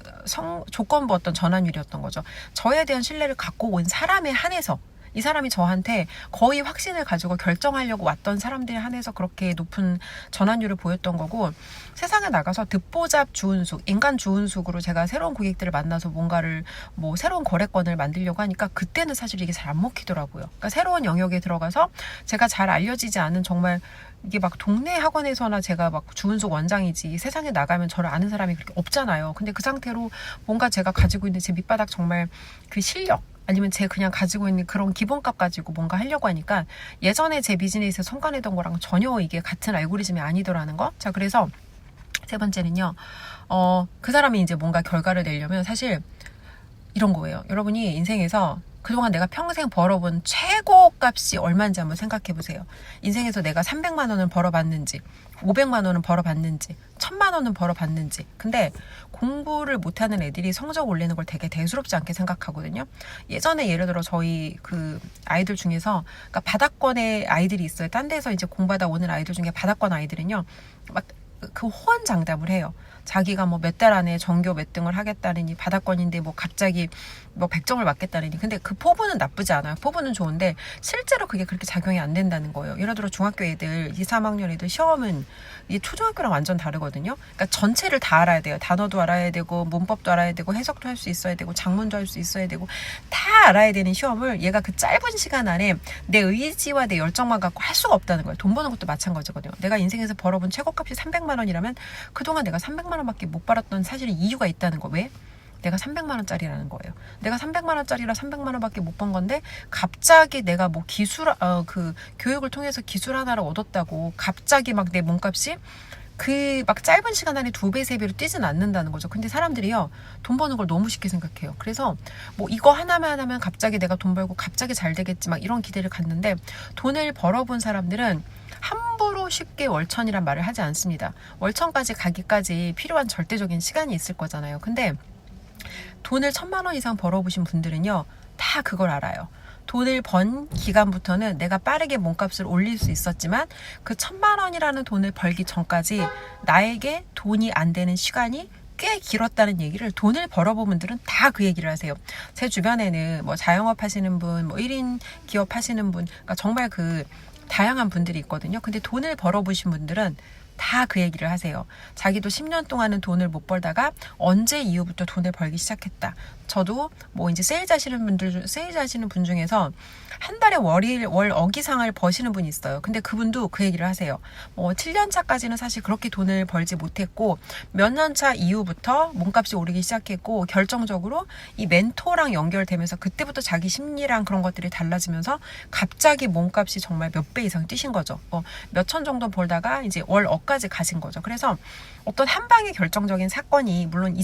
조건부 어떤 전환율이었던 거죠. 저에 대한 신뢰를 갖고 온 사람에 한해서, 이 사람이 저한테 거의 확신을 가지고 결정하려고 왔던 사람들에 한해서 그렇게 높은 전환율을 보였던 거고, 세상에 나가서 듣보잡 주은숙, 인간 주은숙으로 제가 새로운 고객들을 만나서 뭔가를 새로운 거래건을 만들려고 하니까 그때는 사실 이게 잘 안 먹히더라고요. 그러니까 새로운 영역에 들어가서 제가 잘 알려지지 않은, 정말 이게 막 동네 학원에서나 제가 막 주은숙 원장이지 세상에 나가면 저를 아는 사람이 그렇게 없잖아요. 근데 그 상태로 뭔가 제가 가지고 있는 제 밑바닥 정말 그 실력, 아니면 제 그냥 가지고 있는 그런 기본값 가지고 뭔가 하려고 하니까 예전에 제 비즈니스에 성과내던 거랑 전혀 이게 같은 알고리즘이 아니더라는 거. 자, 그래서 세 번째는요, 그 사람이 이제 뭔가 결과를 내려면 사실 이런 거예요. 여러분이 인생에서 그동안 내가 평생 벌어본 최고 값이 얼마인지 한번 생각해 보세요. 인생에서 내가 300만 원을 벌어봤는지, 500만 원은 벌어봤는지, 1000만 원은 벌어봤는지. 근데 공부를 못하는 애들이 성적 올리는 걸 되게 대수롭지 않게 생각하거든요. 예전에 예를 들어 저희 그 아이들 중에서, 그러니까 바닥권의 아이들이 있어요. 딴 데서 이제 공부하다 오는 아이들 중에 바닥권 아이들은요, 막 그 호언장담을 해요. 자기가 몇 달 안에 전교 몇 등을 하겠다느니, 바닥권인데 갑자기 100점을 맞겠다느니. 근데 그 포부는 나쁘지 않아요. 포부는 좋은데 실제로 그게 그렇게 작용이 안 된다는 거예요. 예를 들어 중학교 애들, 2, 3학년 애들 시험은 이게 초등학교랑 완전 다르거든요. 그러니까 전체를 다 알아야 돼요. 단어도 알아야 되고, 문법도 알아야 되고, 해석도 할 수 있어야 되고, 장문도 할 수 있어야 되고, 다 알아야 되는 시험을 얘가 그 짧은 시간 안에 내 의지와 내 열정만 갖고 할 수가 없다는 거예요. 돈 버는 것도 마찬가지거든요. 내가 인생에서 벌어본 최고값이 300만 원이라면 그동안 내가 300만 원밖에 못 벌었던 사실은 이유가 있다는 거. 왜? 내가 300만 원짜리라는 거예요. 내가 300만 원짜리라 300만 원밖에 못 번 건데, 갑자기 내가 그 교육을 통해서 기술 하나를 얻었다고 갑자기 막 내 몸값이 그 막 짧은 시간 안에 2배, 3배로 뛰진 않는다는 거죠. 근데 사람들이요, 돈 버는 걸 너무 쉽게 생각해요. 그래서 이거 하나만 하면 갑자기 내가 돈 벌고 갑자기 잘 되겠지, 막 이런 기대를 갖는데, 돈을 벌어본 사람들은 함부로 쉽게 월천이란 말을 하지 않습니다. 월천까지 가기까지 필요한 절대적인 시간이 있을 거잖아요. 근데 돈을 1000만 원 이상 벌어보신 분들은요, 다 그걸 알아요. 돈을 번 기간부터는 내가 빠르게 몸값을 올릴 수 있었지만, 그 1000만 원이라는 돈을 벌기 전까지 나에게 돈이 안 되는 시간이 꽤 길었다는 얘기를 돈을 벌어본 분들은 다 그 얘기를 하세요. 제 주변에는 자영업 하시는 분, 1인 기업 하시는 분, 그러니까 정말 그 다양한 분들이 있거든요. 근데 돈을 벌어보신 분들은 다 그 얘기를 하세요. 자기도 10년 동안은 돈을 못 벌다가 언제 이후부터 돈을 벌기 시작했다. 저도 이제 세일즈 하시는 분 중에서 한 달에 월 어기상을 버시는 분이 있어요. 근데 그분도 그 얘기를 하세요. 7년 차까지는 사실 그렇게 돈을 벌지 못했고, 몇 년 차 이후부터 몸값이 오르기 시작했고, 결정적으로 이 멘토랑 연결되면서 그때부터 자기 심리랑 그런 것들이 달라지면서 갑자기 몸값이 정말 몇 배 이상 뛰신 거죠. 몇천 정도 벌다가 이제 월 억까지 가신 거죠. 그래서 어떤 한 방의 결정적인 사건이 물론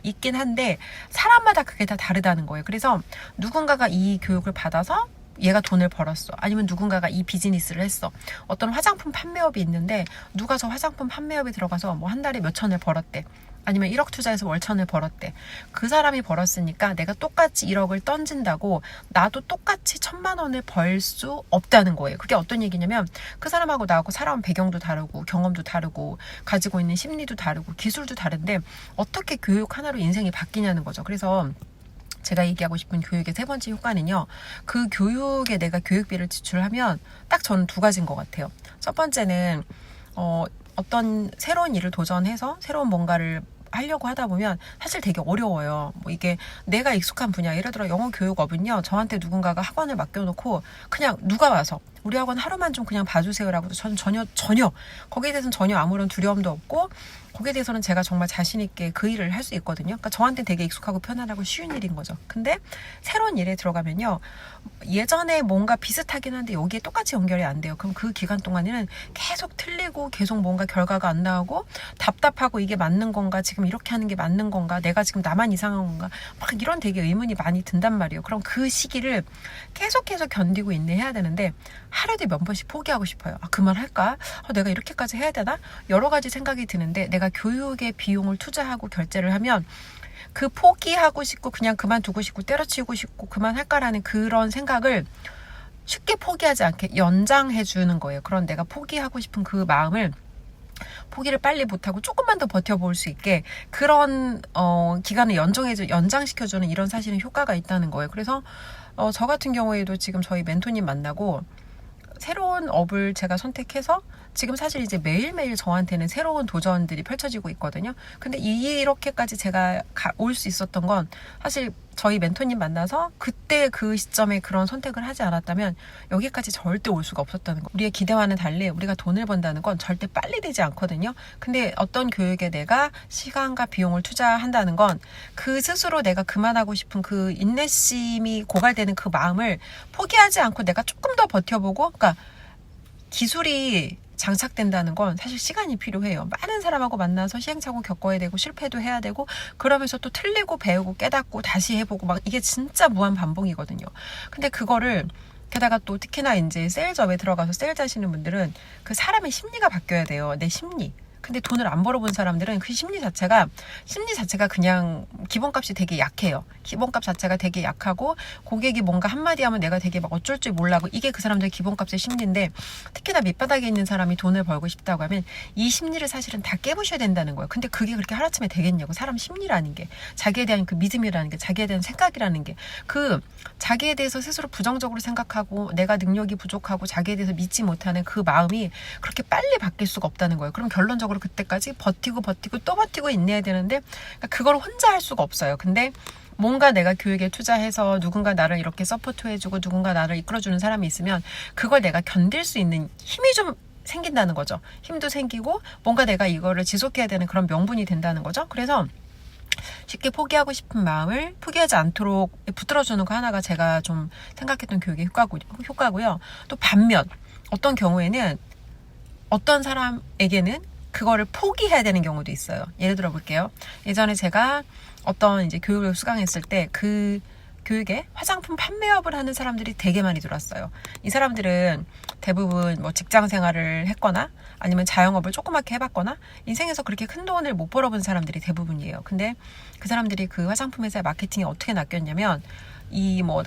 있긴 한데, 사람마다 그게 다 다르다는 거예요. 그래서 누군가가 이 교육을 받아서 얘가 돈을 벌었어. 아니면 누군가가 이 비즈니스를 했어. 어떤 화장품 판매업이 있는데, 누가 저 화장품 판매업에 들어가서 한 달에 몇천을 벌었대. 아니면 1억 투자해서 월천을 벌었대. 그 사람이 벌었으니까 내가 똑같이 1억을 던진다고 나도 똑같이 1000만 원을 벌 수 없다는 거예요. 그게 어떤 얘기냐면, 그 사람하고 나하고 살아온 배경도 다르고, 경험도 다르고, 가지고 있는 심리도 다르고, 기술도 다른데 어떻게 교육 하나로 인생이 바뀌냐는 거죠. 그래서 제가 얘기하고 싶은 교육의 세 번째 효과는요, 그 교육에 내가 교육비를 지출하면 딱 저는 2가지인 것 같아요. 첫 번째는 어떤 새로운 일을 도전해서 새로운 뭔가를 하려고 하다 보면 사실 되게 어려워요. 이게 내가 익숙한 분야, 예를 들어 영어 교육업은요, 저한테 누군가가 학원을 맡겨놓고 그냥 누가 와서 우리 학원 하루만 좀 그냥 봐주세요라고 해도 저는 전혀 거기에 대해서는 전혀 아무런 두려움도 없고, 거기에 대해서는 제가 정말 자신 있게 그 일을 할 수 있거든요. 그러니까 저한테 되게 익숙하고 편안하고 쉬운 일인 거죠. 근데 새로운 일에 들어가면요, 예전에 뭔가 비슷하긴 한데 여기에 똑같이 연결이 안 돼요. 그럼 그 기간 동안에는 계속 틀리고, 계속 뭔가 결과가 안 나오고, 답답하고, 이게 맞는 건가, 지금 이렇게 하는 게 맞는 건가, 내가 지금 나만 이상한 건가, 막 이런 되게 의문이 많이 든단 말이에요. 그럼 그 시기를 계속해서 견디고 인내해야 되는데, 하루에 몇 번씩 포기하고 싶어요. 그만할까? 내가 이렇게까지 해야 되나? 여러 가지 생각이 드는데, 내가 교육에 비용을 투자하고 결제를 하면 그 포기하고 싶고, 그냥 그만두고 싶고, 때려치우고 싶고, 그만할까라는 그런 생각을 쉽게 포기하지 않게 연장해 주는 거예요. 그런 내가 포기하고 싶은 그 마음을 포기를 빨리 못하고 조금만 더 버텨볼 수 있게 그런 기간을 연장시켜주는 이런 사실은 효과가 있다는 거예요. 그래서 저 같은 경우에도 지금 저희 멘토님 만나고 새로운 업을 제가 선택해서 지금 사실 이제 매일매일 저한테는 새로운 도전들이 펼쳐지고 있거든요. 근데 이렇게까지 제가 올 수 있었던 건 사실 저희 멘토님 만나서 그때 그 시점에 그런 선택을 하지 않았다면 여기까지 절대 올 수가 없었다는 거. 우리의 기대와는 달리 우리가 돈을 번다는 건 절대 빨리 되지 않거든요. 근데 어떤 교육에 내가 시간과 비용을 투자한다는 건 그 스스로 내가 그만하고 싶은 그 인내심이 고갈되는 그 마음을 포기하지 않고 내가 조금 더 버텨보고, 그러니까 기술이 장착된다는 건 사실 시간이 필요해요. 많은 사람하고 만나서 시행착오 겪어야 되고 실패도 해야 되고 그러면서 또 틀리고 배우고 깨닫고 다시 해보고 막 이게 진짜 무한 반복이거든요. 근데 그거를 게다가 또 특히나 이제 세일즈업에 들어가서 세일즈 하시는 분들은 그 사람의 심리가 바뀌어야 돼요. 내 심리. 근데 돈을 안 벌어본 사람들은 그 심리 자체가 그냥 기본값이 되게 약해요. 기본값 자체가 되게 약하고 고객이 뭔가 한마디 하면 내가 되게 막 어쩔 줄 몰라고, 이게 그 사람들의 기본값의 심리인데, 특히나 밑바닥에 있는 사람이 돈을 벌고 싶다고 하면 이 심리를 사실은 다 깨부셔야 된다는 거예요. 근데 그게 그렇게 하루아침에 되겠냐고. 사람 심리라는 게, 자기에 대한 그 믿음이라는 게, 자기에 대한 생각이라는 게, 그 자기에 대해서 스스로 부정적으로 생각하고 내가 능력이 부족하고 자기에 대해서 믿지 못하는 그 마음이 그렇게 빨리 바뀔 수가 없다는 거예요. 그럼 결론적으로 그때까지 버티고 또 버티고 인내해야 되는데, 그러니까 그걸 혼자 할 수가 없어요. 근데 뭔가 내가 교육에 투자해서 누군가 나를 이렇게 서포트해주고 누군가 나를 이끌어주는 사람이 있으면 그걸 내가 견딜 수 있는 힘이 좀 생긴다는 거죠. 힘도 생기고 뭔가 내가 이거를 지속해야 되는 그런 명분이 된다는 거죠. 그래서 쉽게 포기하고 싶은 마음을 포기하지 않도록 붙들어주는 거 하나가 제가 좀 생각했던 교육의 효과고요. 또 반면 어떤 경우에는 어떤 사람에게는 그거를 포기해야 되는 경우도 있어요. 예를 들어 볼게요. 예전에 제가 어떤 이제 교육을 수강했을 때 그 교육에 화장품 판매업을 하는 사람들이 되게 많이 들어왔어요. 이 사람들은 대부분 뭐 직장 생활을 했거나 아니면 자영업을 조그맣게 해봤거나 인생에서 그렇게 큰 돈을 못 벌어본 사람들이 대부분이에요. 근데 그 사람들이 그 화장품 회사의 마케팅에 어떻게 낚였냐면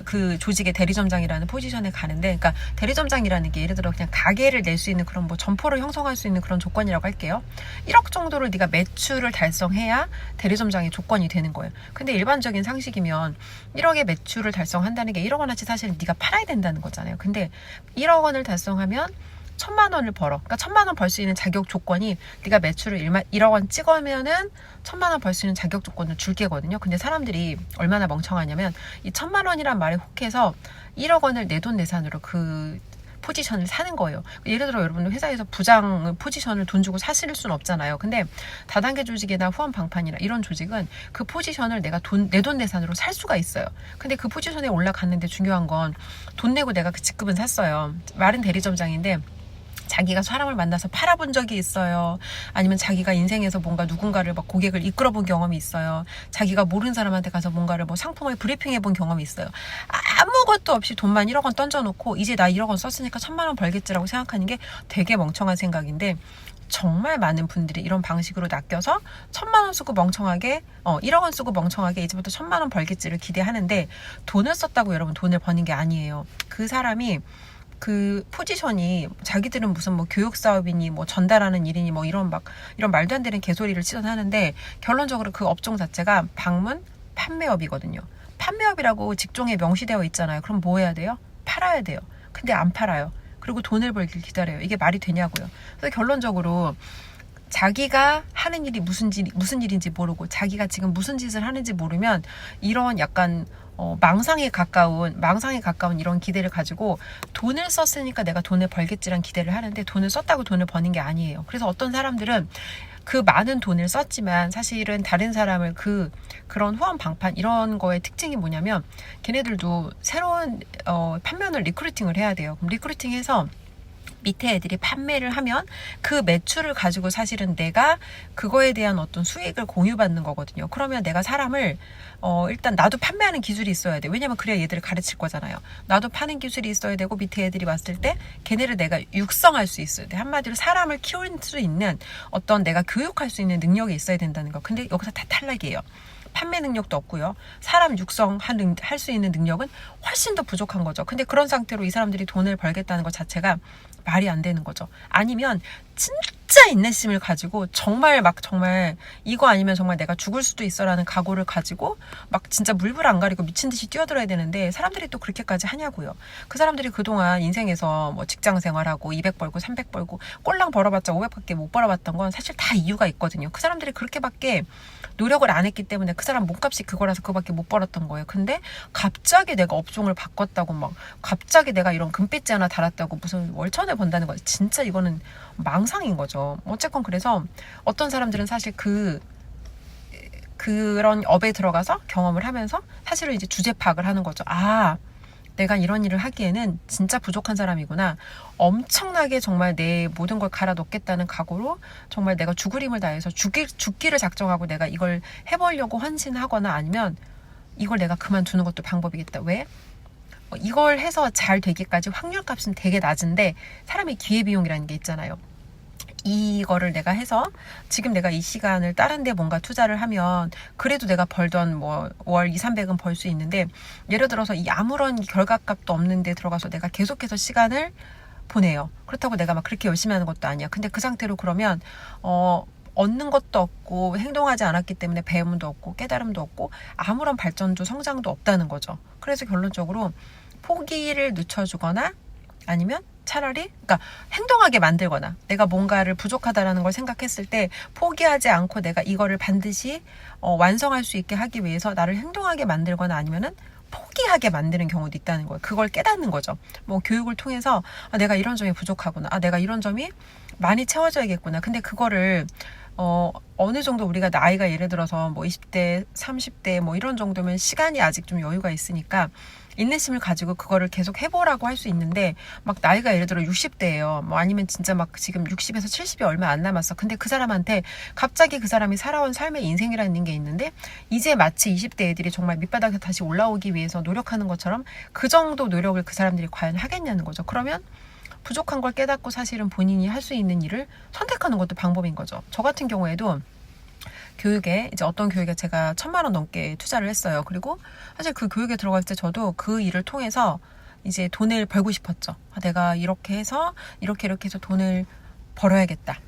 그 조직의 대리점장이라는 포지션에 가는데, 그러니까 대리점장이라는 게 예를 들어 그냥 가게를 낼 수 있는 그런 점포를 형성할 수 있는 그런 조건이라고 할게요. 1억 정도를 네가 매출을 달성해야 대리점장의 조건이 되는 거예요. 근데 일반적인 상식이면 1억의 매출을 달성한다는 게 1억 원어치 사실은 네가 팔아야 된다는 거잖아요. 근데 1억 원을 달성하면 1,000만 원을 벌어. 그러니까 1,000만 원 벌 수 있는 자격 조건이 네가 매출을 1억 원 찍으면은 1,000만 원 벌 수 있는 자격 조건을 줄게거든요. 근데 사람들이 얼마나 멍청하냐면 이 1,000만 원이란 말에 혹해서 1억 원을 내돈내산으로 그 포지션을 사는 거예요. 예를 들어 여러분 회사에서 부장 포지션을 돈 주고 사실 수는 없잖아요. 근데 다단계 조직이나 후원 방판이나 이런 조직은 그 포지션을 내가 내돈내산으로 살 수가 있어요. 근데 그 포지션에 올라갔는데 중요한 건 돈 내고 내가 그 직급은 샀어요. 말은 대리점장인데 자기가 사람을 만나서 팔아본 적이 있어요. 아니면 자기가 인생에서 뭔가 누군가를 막 고객을 이끌어본 경험이 있어요. 자기가 모르는 사람한테 가서 뭔가를 상품을 브리핑해본 경험이 있어요. 아무것도 없이 돈만 1억 원 던져놓고 이제 나 1억 원 썼으니까 1,000만 원 벌겠지라고 생각하는 게 되게 멍청한 생각인데, 정말 많은 분들이 이런 방식으로 낚여서 1,000만 원 쓰고 멍청하게 1억 원 쓰고 멍청하게 이제부터 1,000만 원 벌겠지를 기대하는데, 돈을 썼다고 여러분 돈을 버는 게 아니에요. 그 사람이 그 포지션이 자기들은 무슨 교육 사업이니 전달하는 일이니 이런 말도 안 되는 개소리를 치전하는데, 결론적으로 그 업종 자체가 방문 판매업이거든요. 판매업이라고 직종에 명시되어 있잖아요. 그럼 뭐 해야 돼요? 팔아야 돼요. 근데 안 팔아요. 그리고 돈을 벌길 기다려요. 이게 말이 되냐고요. 그래서 결론적으로 자기가 하는 일이 무슨 일인지 모르고 자기가 지금 무슨 짓을 하는지 모르면 이런 약간 망상에 가까운 이런 기대를 가지고 돈을 썼으니까 내가 돈을 벌겠지란 기대를 하는데, 돈을 썼다고 돈을 버는 게 아니에요. 그래서 어떤 사람들은 그 많은 돈을 썼지만 사실은 다른 사람을 그런 후원 방판 이런 거의 특징이 뭐냐면, 걔네들도 새로운 판면을 리크루팅을 해야 돼요. 그럼 리크루팅해서 밑에 애들이 판매를 하면 그 매출을 가지고 사실은 내가 그거에 대한 어떤 수익을 공유받는 거거든요. 그러면 내가 사람을 일단 나도 판매하는 기술이 있어야 돼. 왜냐면 그래야 얘들을 가르칠 거잖아요. 나도 파는 기술이 있어야 되고 밑에 애들이 왔을 때 걔네를 내가 육성할 수 있어야 돼. 한마디로 사람을 키울 수 있는 어떤 내가 교육할 수 있는 능력이 있어야 된다는 거. 근데 여기서 다 탈락이에요. 판매 능력도 없고요. 사람 육성할 수 있는 능력은 훨씬 더 부족한 거죠. 근데 그런 상태로 이 사람들이 돈을 벌겠다는 것 자체가 말이 안 되는 거죠. 아니면 진짜 인내심을 가지고 정말 이거 아니면 정말 내가 죽을 수도 있어라는 각오를 가지고 막 진짜 물불 안 가리고 미친 듯이 뛰어들어야 되는데 사람들이 또 그렇게까지 하냐고요. 그 사람들이 그동안 인생에서 뭐 직장 생활하고 200 벌고 300 벌고 꼴랑 벌어봤자 500밖에 못 벌어봤던 건 사실 다 이유가 있거든요. 그 사람들이 그렇게밖에 노력을 안 했기 때문에 그 사람 몸값이 그거라서 그거밖에 못 벌었던 거예요. 근데 갑자기 내가 업종을 바꿨다고 막 갑자기 내가 이런 금배지 하나 달았다고 무슨 월천을 번다는 거지. 진짜 이거는 망상인 거죠. 어쨌건 그래서 어떤 사람들은 사실 그런 업에 들어가서 경험을 하면서 사실은 이제 주제 파악을 하는 거죠. 아, 내가 이런 일을 하기에는 진짜 부족한 사람이구나. 엄청나게 정말 내 모든 걸 갈아 넣겠다는 각오로 정말 내가 죽을 힘을 다해서 죽기를 작정하고 내가 이걸 해보려고 헌신하거나 아니면 이걸 내가 그만두는 것도 방법이겠다. 왜? 이걸 해서 잘 되기까지 확률값은 되게 낮은데 사람의 기회비용이라는 게 있잖아요. 이거를 내가 해서 지금 내가 이 시간을 다른 데 뭔가 투자를 하면 그래도 내가 벌던 뭐 월 2, 300은 벌 수 있는데 예를 들어서 이 아무런 결과값도 없는 데 들어가서 내가 계속해서 시간을 보내요. 그렇다고 내가 막 그렇게 열심히 하는 것도 아니야. 근데 그 상태로 그러면 얻는 것도 없고 행동하지 않았기 때문에 배움도 없고 깨달음도 없고 아무런 발전도 성장도 없다는 거죠. 그래서 결론적으로 포기를 늦춰주거나 아니면 차라리 그러니까 행동하게 만들거나 내가 뭔가를 부족하다라는 걸 생각했을 때 포기하지 않고 내가 이거를 반드시 완성할 수 있게 하기 위해서 나를 행동하게 만들거나 아니면은 포기하게 만드는 경우도 있다는 거예요. 그걸 깨닫는 거죠. 뭐 교육을 통해서 내가 이런 점이 부족하구나. 내가 이런 점이 많이 채워져야겠구나. 근데 그거를 어느 정도 우리가 나이가 예를 들어서 뭐 20대, 30대 뭐 이런 정도면 시간이 아직 좀 여유가 있으니까 인내심을 가지고 그거를 계속 해보라고 할 수 있는데 막 나이가 예를 들어 60대예요. 뭐 아니면 진짜 막 지금 60에서 70이 얼마 안 남았어. 근데 그 사람한테 갑자기 그 사람이 살아온 삶의 인생이라는 게 있는데 이제 마치 20대 애들이 정말 밑바닥에 다시 올라오기 위해서 노력하는 것처럼 그 정도 노력을 그 사람들이 과연 하겠냐는 거죠. 그러면 부족한 걸 깨닫고 사실은 본인이 할 수 있는 일을 선택하는 것도 방법인 거죠. 저 같은 경우에도 교육에 이제 어떤 교육에 제가 1,000만 원 넘게 투자를 했어요. 그리고 사실 그 교육에 들어갈 때 저도 그 일을 통해서 이제 돈을 벌고 싶었죠. 내가 이렇게 해서 이렇게 해서 돈을 벌어야겠다.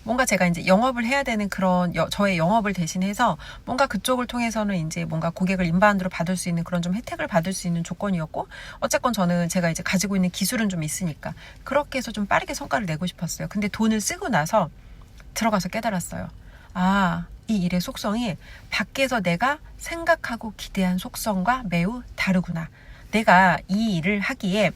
뭔가 제가 이제 영업을 해야 되는 그런 저의 영업을 대신해서 뭔가 그쪽을 통해서는 이제 뭔가 고객을 인바운드로 받을 수 있는 그런 좀 혜택을 받을 수 있는 조건이었고 어쨌건 저는 제가 이제 가지고 있는 기술은 좀 있으니까 그렇게 해서 좀 빠르게 성과를 내고 싶었어요. 근데 돈을 쓰고 나서 들어가서 깨달았어요. 이 일의 속성이 밖에서 내가 생각하고 기대한 속성과 매우 다르구나. 내가 이 일을 하기에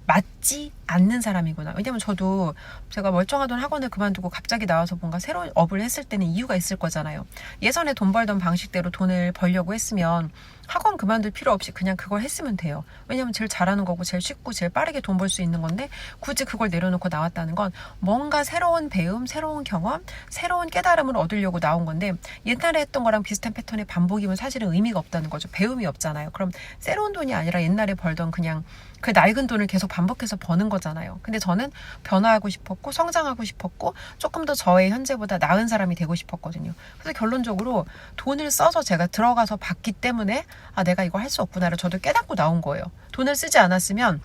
맞지 않는 사람이구나. 왜냐면 저도 제가 멀쩡하던 학원을 그만두고 갑자기 나와서 뭔가 새로운 업을 했을 때는 이유가 있을 거잖아요. 예전에 돈 벌던 방식대로 돈을 벌려고 했으면 학원 그만둘 필요 없이 그냥 그걸 했으면 돼요. 왜냐면 제일 잘하는 거고 제일 쉽고 제일 빠르게 돈 벌 수 있는 건데 굳이 그걸 내려놓고 나왔다는 건 뭔가 새로운 배움, 새로운 경험, 새로운 깨달음을 얻으려고 나온 건데 옛날에 했던 거랑 비슷한 패턴의 반복이면 사실은 의미가 없다는 거죠. 배움이 없잖아요. 그럼 새로운 돈이 아니라 옛날에 벌던 그냥 그 낡은 돈을 계속 반복해서 버는 거잖아요. 근데 저는 변화하고 싶었고 성장하고 싶었고 조금 더 저의 현재보다 나은 사람이 되고 싶었거든요. 그래서 결론적으로 돈을 써서 제가 들어가서 봤기 때문에 내가 이거 할 수 없구나를 저도 깨닫고 나온 거예요. 돈을 쓰지 않았으면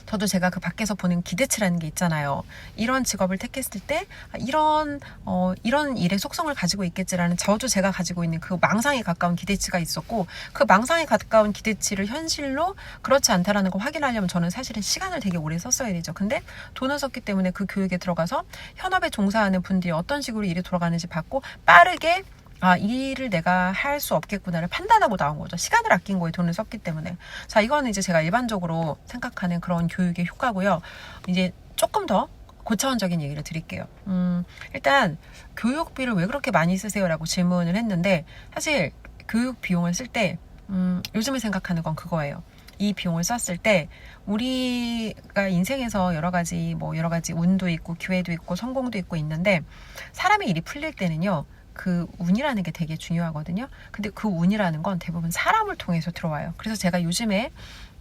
저도 제가 그 밖에서 보는 기대치라는 게 있잖아요. 이런 직업을 택했을 때 이런 일의 속성을 가지고 있겠지라는 저도 제가 가지고 있는 그 망상에 가까운 기대치가 있었고 그 망상에 가까운 기대치를 현실로 그렇지 않다라는 걸 확인하려면 저는 사실은 시간을 되게 오래 썼어야 되죠. 근데 돈을 썼기 때문에 그 교육에 들어가서 현업에 종사하는 분들이 어떤 식으로 일이 돌아가는지 봤고 빠르게 이 일을 내가 할 수 없겠구나를 판단하고 나온 거죠. 시간을 아낀 거에 돈을 썼기 때문에. 자, 이거는 이제 제가 일반적으로 생각하는 그런 교육의 효과고요. 이제 조금 더 고차원적인 얘기를 드릴게요. 일단 교육비를 왜 그렇게 많이 쓰세요라고 질문을 했는데 사실 교육 비용을 쓸 때 요즘에 생각하는 건 그거예요. 이 비용을 썼을 때 우리가 인생에서 여러 가지 운도 있고 기회도 있고 성공도 있고 있는데 사람의 일이 풀릴 때는요. 그 운이라는 게 되게 중요하거든요. 근데 그 운이라는 건 대부분 사람을 통해서 들어와요. 그래서 제가 요즘에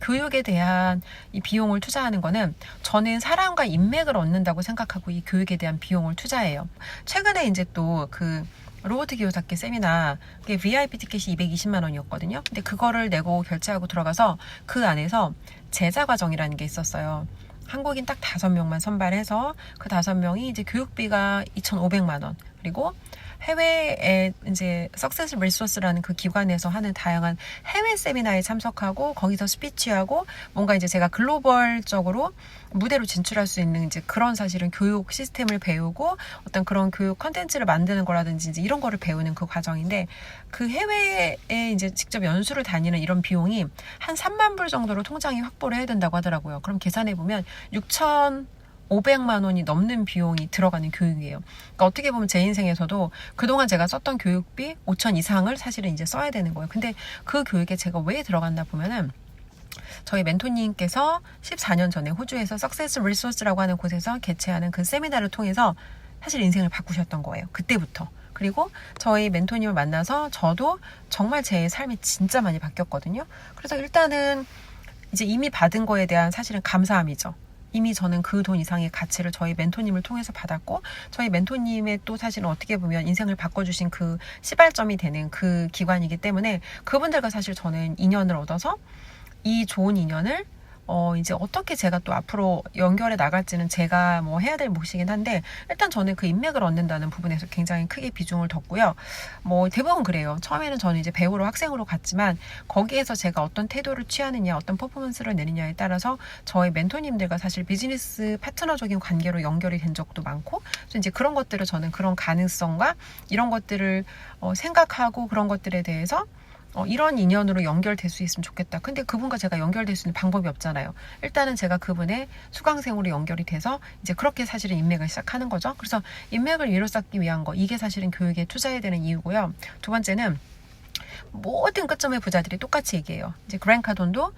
교육에 대한 이 비용을 투자하는 거는 저는 사람과 인맥을 얻는다고 생각하고 이 교육에 대한 비용을 투자해요. 최근에 이제 또 그 로버트 기요사키 세미나 그게 VIP 티켓이 220만 원이었거든요. 근데 그거를 내고 결제하고 들어가서 그 안에서 제자 과정이라는 게 있었어요. 한국인 딱 5명만 선발해서 그 5명이 이제 교육비가 2,500만 원. 그리고 해외에 이제 석세스 리소스라는 그 기관에서 하는 다양한 해외 세미나에 참석하고 거기서 스피치하고 뭔가 이제 제가 글로벌적으로 무대로 진출할 수 있는 이제 그런 사실은 교육 시스템을 배우고 어떤 그런 교육 컨텐츠를 만드는 거라든지 이제 이런 거를 배우는 그 과정인데 그 해외에 이제 직접 연수를 다니는 이런 비용이 한 3만 불 정도로 통장이 확보를 해야 된다고 하더라고요. 그럼 계산해 보면 6,500만 원이 넘는 비용이 들어가는 교육이에요. 그러니까 어떻게 보면 제 인생에서도 그동안 제가 썼던 교육비 5천 이상을 사실은 이제 써야 되는 거예요. 근데 그 교육에 제가 왜 들어갔나 보면은 저희 멘토님께서 14년 전에 호주에서 석세스 리소스라고 하는 곳에서 개최하는 그 세미나를 통해서 사실 인생을 바꾸셨던 거예요. 그때부터. 그리고 저희 멘토님을 만나서 저도 정말 제 삶이 진짜 많이 바뀌었거든요. 그래서 일단은 이제 이미 받은 거에 대한 사실은 감사함이죠. 이미 저는 그 돈 이상의 가치를 저희 멘토님을 통해서 받았고 저희 멘토님의 또 사실은 어떻게 보면 인생을 바꿔주신 그 시발점이 되는 그 기관이기 때문에 그분들과 사실 저는 인연을 얻어서 이 좋은 인연을 이제 어떻게 제가 또 앞으로 연결해 나갈지는 제가 뭐 해야 될 몫이긴 한데 일단 저는 그 인맥을 얻는다는 부분에서 굉장히 크게 비중을 뒀고요. 뭐 대부분 그래요. 처음에는 저는 이제 배우로 학생으로 갔지만 거기에서 제가 어떤 태도를 취하느냐 어떤 퍼포먼스를 내느냐에 따라서 저의 멘토님들과 사실 비즈니스 파트너적인 관계로 연결이 된 적도 많고 그래서 이제 그런 것들을 저는 그런 가능성과 이런 것들을 생각하고 그런 것들에 대해서 이런 인연으로 연결될 수 있으면 좋겠다. 근데 그분과 제가 연결될 수 있는 방법이 없잖아요. 일단은 제가 그분의 수강생으로 연결이 돼서 이제 그렇게 사실은 인맥을 시작하는 거죠. 그래서 인맥을 위로 쌓기 위한 거 이게 사실은 교육에 투자해야 되는 이유고요. 두 번째는 모든 끝점의 부자들이 똑같이 얘기해요. 이제 그랜트 카돈도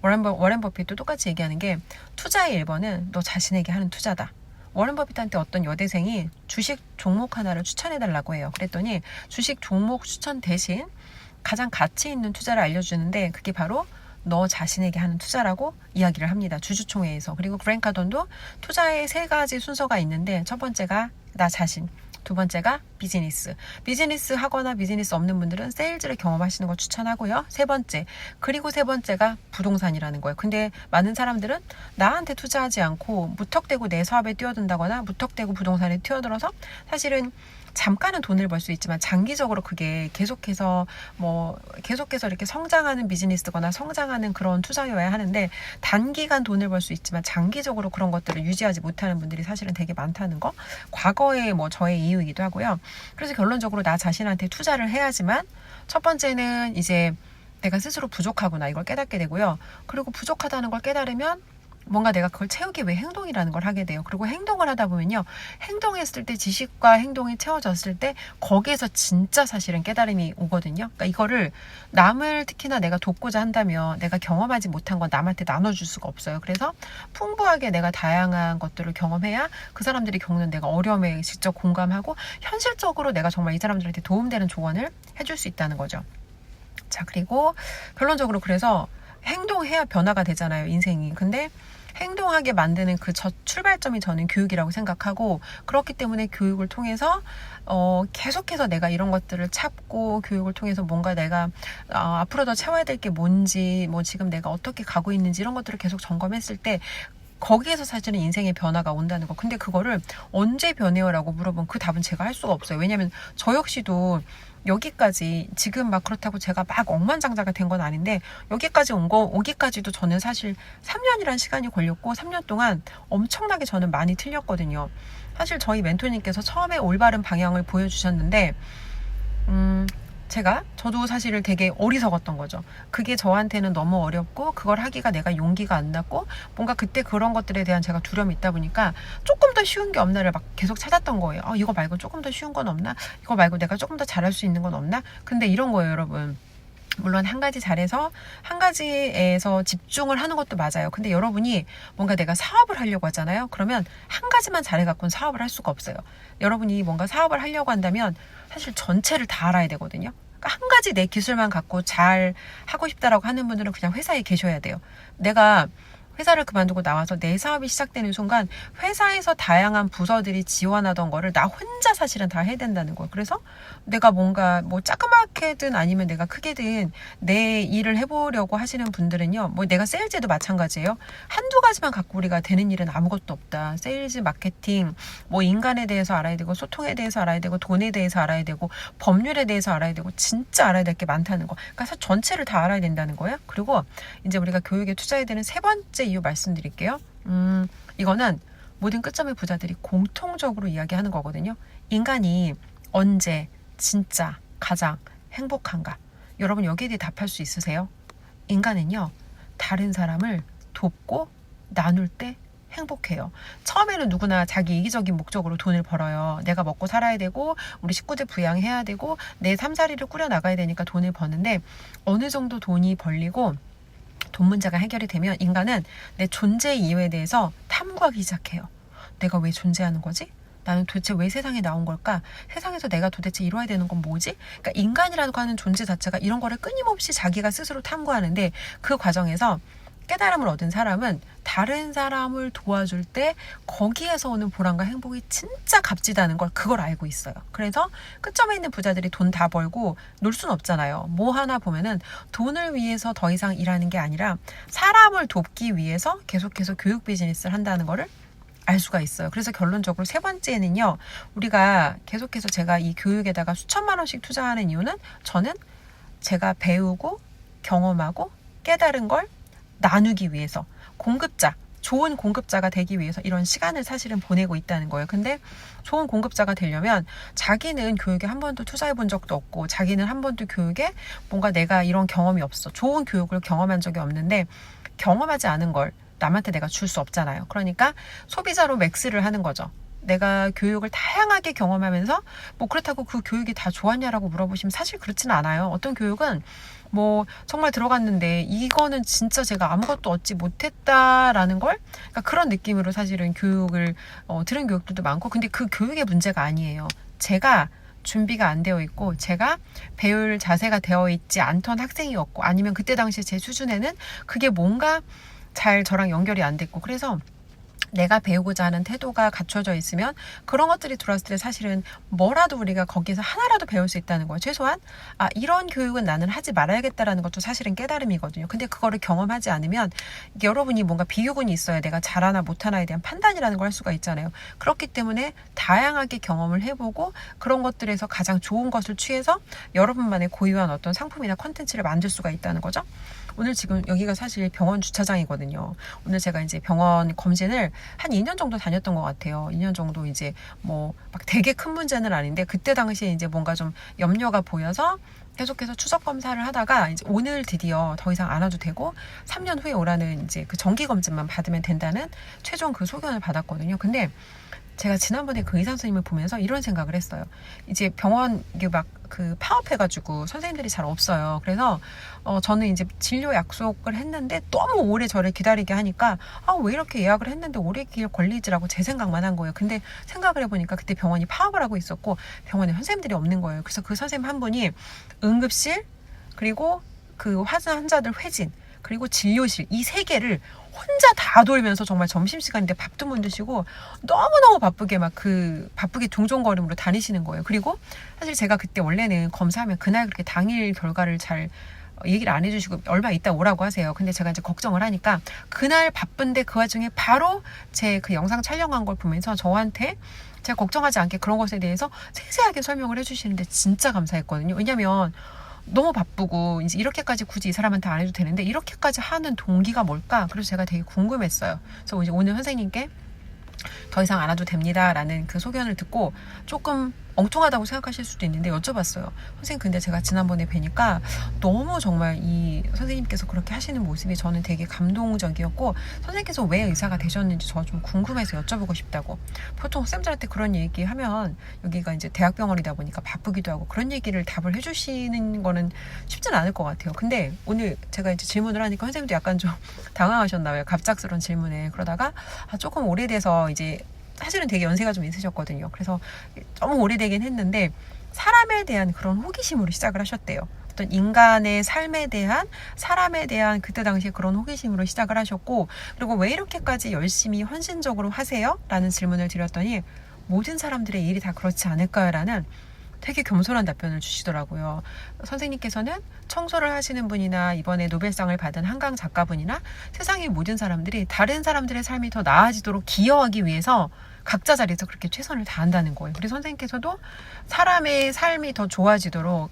워렌 버핏도 똑같이 얘기하는 게 투자의 1번은 너 자신에게 하는 투자다. 워렌 버핏한테 어떤 여대생이 주식 종목 하나를 추천해달라고 해요. 그랬더니 주식 종목 추천 대신 가장 가치 있는 투자를 알려주는데 그게 바로 너 자신에게 하는 투자라고 이야기를 합니다. 주주총회에서. 그리고 그랜트 카돈도 투자의 3가지 순서가 있는데 첫 번째가 나 자신, 두 번째가 비즈니스. 비즈니스 하거나 비즈니스 없는 분들은 세일즈를 경험하시는 걸 추천하고요. 세 번째가 부동산이라는 거예요. 근데 많은 사람들은 나한테 투자하지 않고 무턱대고 내 사업에 뛰어든다거나 무턱대고 부동산에 뛰어들어서 사실은 잠깐은 돈을 벌 수 있지만 장기적으로 그게 계속해서 이렇게 성장하는 비즈니스거나 성장하는 그런 투자여야 하는데 단기간 돈을 벌 수 있지만 장기적으로 그런 것들을 유지하지 못하는 분들이 사실은 되게 많다는 거. 과거에 저의 이유이기도 하고요. 그래서 결론적으로 나 자신한테 투자를 해야지만 첫 번째는 이제 내가 스스로 부족하구나 이걸 깨닫게 되고요. 그리고 부족하다는 걸 깨달으면 뭔가 내가 그걸 채우기 위해 행동이라는 걸 하게 돼요. 그리고 행동을 하다 보면요. 행동했을 때 지식과 행동이 채워졌을 때 거기에서 진짜 사실은 깨달음이 오거든요. 그러니까 이거를 남을 특히나 내가 돕고자 한다면 내가 경험하지 못한 건 남한테 나눠줄 수가 없어요. 그래서 풍부하게 내가 다양한 것들을 경험해야 그 사람들이 겪는 내가 어려움에 직접 공감하고 현실적으로 내가 정말 이 사람들한테 도움되는 조언을 해줄 수 있다는 거죠. 자, 그리고 결론적으로 그래서 행동해야 변화가 되잖아요, 인생이. 근데 행동하게 만드는 그 첫 출발점이 저는 교육이라고 생각하고 그렇기 때문에 교육을 통해서 계속해서 내가 이런 것들을 찾고 교육을 통해서 뭔가 내가 앞으로 더 채워야 될 게 뭔지 지금 내가 어떻게 가고 있는지 이런 것들을 계속 점검했을 때 거기에서 사실은 인생의 변화가 온다는 거. 근데 그거를 언제 변해요라고 물어보면 그 답은 제가 할 수가 없어요. 왜냐하면 저 역시도 여기까지 지금 그렇다고 제가 억만장자가 된 건 아닌데 여기까지 오기까지도 저는 사실 3년이라는 시간이 걸렸고 3년 동안 엄청나게 저는 많이 틀렸거든요. 사실 저희 멘토님께서 처음에 올바른 방향을 보여주셨는데 저도 사실은 되게 어리석었던 거죠. 그게 저한테는 너무 어렵고 그걸 하기가 내가 용기가 안 났고 뭔가 그때 그런 것들에 대한 제가 두려움이 있다 보니까 조금 더 쉬운 게 없나를 계속 찾았던 거예요. 이거 말고 조금 더 쉬운 건 없나? 이거 말고 내가 조금 더 잘할 수 있는 건 없나? 근데 이런 거예요, 여러분. 물론 한 가지 잘해서 한 가지에서 집중을 하는 것도 맞아요. 근데 여러분이 뭔가 내가 사업을 하려고 하잖아요. 그러면 한 가지만 잘해갖고는 사업을 할 수가 없어요. 여러분이 뭔가 사업을 하려고 한다면 사실 전체를 다 알아야 되거든요. 그러니까 한 가지 내 기술만 갖고 잘 하고 싶다라고 하는 분들은 그냥 회사에 계셔야 돼요. 내가 회사를 그만두고 나와서 내 사업이 시작되는 순간 회사에서 다양한 부서들이 지원하던 거를 나 혼자 사실은 다 해야 된다는 거예요. 그래서 내가 뭔가 뭐 조그맣게든 아니면 내가 크게든 내 일을 해보려고 하시는 분들은요. 뭐 내가 세일즈도 마찬가지예요. 한두 가지만 갖고 우리가 되는 일은 아무것도 없다. 세일즈, 마케팅, 뭐 인간에 대해서 알아야 되고 소통에 대해서 알아야 되고 돈에 대해서 알아야 되고 법률에 대해서 알아야 되고 진짜 알아야 될 게 많다는 거. 그러니까 전체를 다 알아야 된다는 거예요. 그리고 이제 우리가 교육에 투자해야 되는 세 번째 이유 말씀드릴게요. 이거는 모든 끝점의 부자들이 공통적으로 이야기하는 거거든요. 인간이 언제 진짜 가장 행복한가? 여러분 여기에 대해 답할 수 있으세요? 인간은요, 다른 사람을 돕고 나눌 때 행복해요. 처음에는 누구나 자기 이기적인 목적으로 돈을 벌어요. 내가 먹고 살아야 되고 우리 식구들 부양해야 되고 내 삶살이를 꾸려나가야 되니까 돈을 버는데 어느 정도 돈이 벌리고 돈 문제가 해결이 되면 인간은 내 존재 이유에 대해서 탐구하기 시작해요. 내가 왜 존재하는 거지? 나는 도대체 왜 세상에 나온 걸까? 세상에서 내가 도대체 이루어야 되는 건 뭐지? 그러니까 인간이라고 하는 존재 자체가 이런 거를 끊임없이 자기가 스스로 탐구하는데 그 과정에서 깨달음을 얻은 사람은 다른 사람을 도와줄 때 거기에서 오는 보람과 행복이 진짜 값지다는 걸 그걸 알고 있어요. 그래서 끝점에 있는 부자들이 돈 다 벌고 놀 수는 없잖아요. 뭐 하나 보면은 돈을 위해서 더 이상 일하는 게 아니라 사람을 돕기 위해서 계속해서 교육 비즈니스를 한다는 거를 알 수가 있어요. 그래서 결론적으로 세 번째는요. 우리가 계속해서 제가 이 교육에다가 수천만 원씩 투자하는 이유는 저는 제가 배우고 경험하고 깨달은 걸 나누기 위해서 공급자, 좋은 공급자가 되기 위해서 이런 시간을 사실은 보내고 있다는 거예요. 근데 좋은 공급자가 되려면 자기는 교육에 한 번도 투자해 본 적도 없고 자기는 한 번도 교육에 뭔가 내가 이런 경험이 없어. 좋은 교육을 경험한 적이 없는데 경험하지 않은 걸 남한테 내가 줄 수 없잖아요. 그러니까 소비자로 맥스를 하는 거죠. 내가 교육을 다양하게 경험하면서 뭐 그렇다고 그 교육이 다 좋았냐라고 물어보시면 사실 그렇지는 않아요. 어떤 교육은 뭐 정말 들어갔는데 이거는 진짜 제가 아무것도 얻지 못했다라는 걸 그러니까 그런 느낌으로 사실은 교육을 들은 교육들도 많고 근데 그 교육의 문제가 아니에요. 제가 준비가 안 되어 있고 제가 배울 자세가 되어 있지 않던 학생이었고 아니면 그때 당시 제 수준에는 그게 뭔가 잘 저랑 연결이 안 됐고 그래서 내가 배우고자 하는 태도가 갖춰져 있으면 그런 것들이 들어왔을 때 사실은 뭐라도 우리가 거기에서 하나라도 배울 수 있다는 거예요. 최소한 이런 교육은 나는 하지 말아야겠다라는 것도 사실은 깨달음이거든요. 근데 그거를 경험하지 않으면 여러분이 뭔가 비교군이 있어야 내가 잘하나 못하나에 대한 판단이라는 걸 할 수가 있잖아요. 그렇기 때문에 다양하게 경험을 해보고 그런 것들에서 가장 좋은 것을 취해서 여러분만의 고유한 어떤 상품이나 콘텐츠를 만들 수가 있다는 거죠. 오늘 지금 여기가 사실 병원 주차장이거든요. 오늘 제가 이제 병원 검진을 한 2년 정도 다녔던 것 같아요. 2년 정도 이제 뭐 막 되게 큰 문제는 아닌데 그때 당시에 이제 뭔가 좀 염려가 보여서 계속해서 추적 검사를 하다가 이제 오늘 드디어 더 이상 안 와도 되고 3년 후에 오라는 이제 그 정기 검진만 받으면 된다는 최종 그 소견을 받았거든요. 근데 제가 지난번에 그 의사 선생님을 보면서 이런 생각을 했어요. 이제 병원 이게 막 그 파업해가지고 선생님들이 잘 없어요. 그래서 저는 이제 진료 약속을 했는데 너무 오래 저를 기다리게 하니까 왜 이렇게 예약을 했는데 오래 걸리지라고 제 생각만 한 거예요. 근데 생각을 해보니까 그때 병원이 파업을 하고 있었고 병원에 선생님들이 없는 거예요. 그래서 그 선생님 한 분이 응급실 그리고 그 환자들 회진 그리고 진료실 이 세 개를 혼자 다 돌면서 정말 점심시간인데 밥도 못 드시고 너무너무 바쁘게 바쁘게 종종거림으로 다니시는 거예요. 그리고 사실 제가 그때 원래는 검사하면 그날 그렇게 당일 결과를 잘 얘기를 안 해주시고 얼마 있다 오라고 하세요. 근데 제가 이제 걱정을 하니까 그날 바쁜데 그 와중에 바로 제 그 영상 촬영한 걸 보면서 저한테 제가 걱정하지 않게 그런 것에 대해서 세세하게 설명을 해주시는데 진짜 감사했거든요. 왜냐면 너무 바쁘고 이제 이렇게까지 굳이 이 사람한테 안 해도 되는데 이렇게까지 하는 동기가 뭘까? 그래서 제가 되게 궁금했어요. 그래서 이제 오늘 선생님께 더 이상 안 와도 됩니다라는 그 소견을 듣고 조금 엉뚱하다고 생각하실 수도 있는데 여쭤봤어요. 선생님, 근데 제가 지난번에 뵈니까 너무 정말 이 선생님께서 그렇게 하시는 모습이 저는 되게 감동적이었고, 선생님께서 왜 의사가 되셨는지 저 좀 궁금해서 여쭤보고 싶다고. 보통 학생들한테 그런 얘기하면 여기가 이제 대학병원이다 보니까 바쁘기도 하고 그런 얘기를 답을 해주시는 거는 쉽진 않을 것 같아요. 근데 오늘 제가 이제 질문을 하니까 선생님도 약간 좀 당황하셨나 봐요. 갑작스러운 질문에. 그러다가 조금 오래돼서 이제 사실은 되게 연세가 좀 있으셨거든요. 그래서 너무 오래되긴 했는데 사람에 대한 그런 호기심으로 시작을 하셨대요. 어떤 인간의 삶에 대한, 사람에 대한 그때 당시에 그런 호기심으로 시작을 하셨고, 그리고 왜 이렇게까지 열심히 헌신적으로 하세요? 라는 질문을 드렸더니 모든 사람들의 일이 다 그렇지 않을까요? 라는 되게 겸손한 답변을 주시더라고요. 선생님께서는 청소를 하시는 분이나 이번에 노벨상을 받은 한강 작가분이나 세상의 모든 사람들이 다른 사람들의 삶이 더 나아지도록 기여하기 위해서 각자 자리에서 그렇게 최선을 다한다는 거예요. 그래서 선생님께서도 사람의 삶이 더 좋아지도록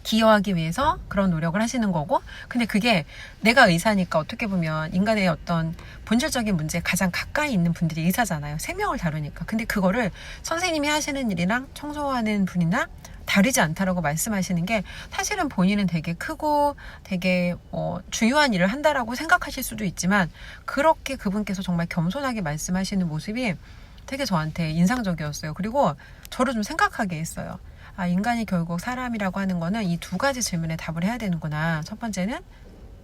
기여하기 위해서 그런 노력을 하시는 거고, 근데 그게 내가 의사니까 어떻게 보면 인간의 어떤 본질적인 문제에 가장 가까이 있는 분들이 의사잖아요. 생명을 다루니까. 근데 그거를 선생님이 하시는 일이랑 청소하는 분이나 다르지 않다라고 말씀하시는 게, 사실은 본인은 되게 크고 되게 중요한 일을 한다라고 생각하실 수도 있지만, 그렇게 그분께서 정말 겸손하게 말씀하시는 모습이 되게 저한테 인상적이었어요. 그리고 저를 좀 생각하게 했어요. 인간이 결국 사람이라고 하는 거는 이 두 가지 질문에 답을 해야 되는구나. 첫 번째는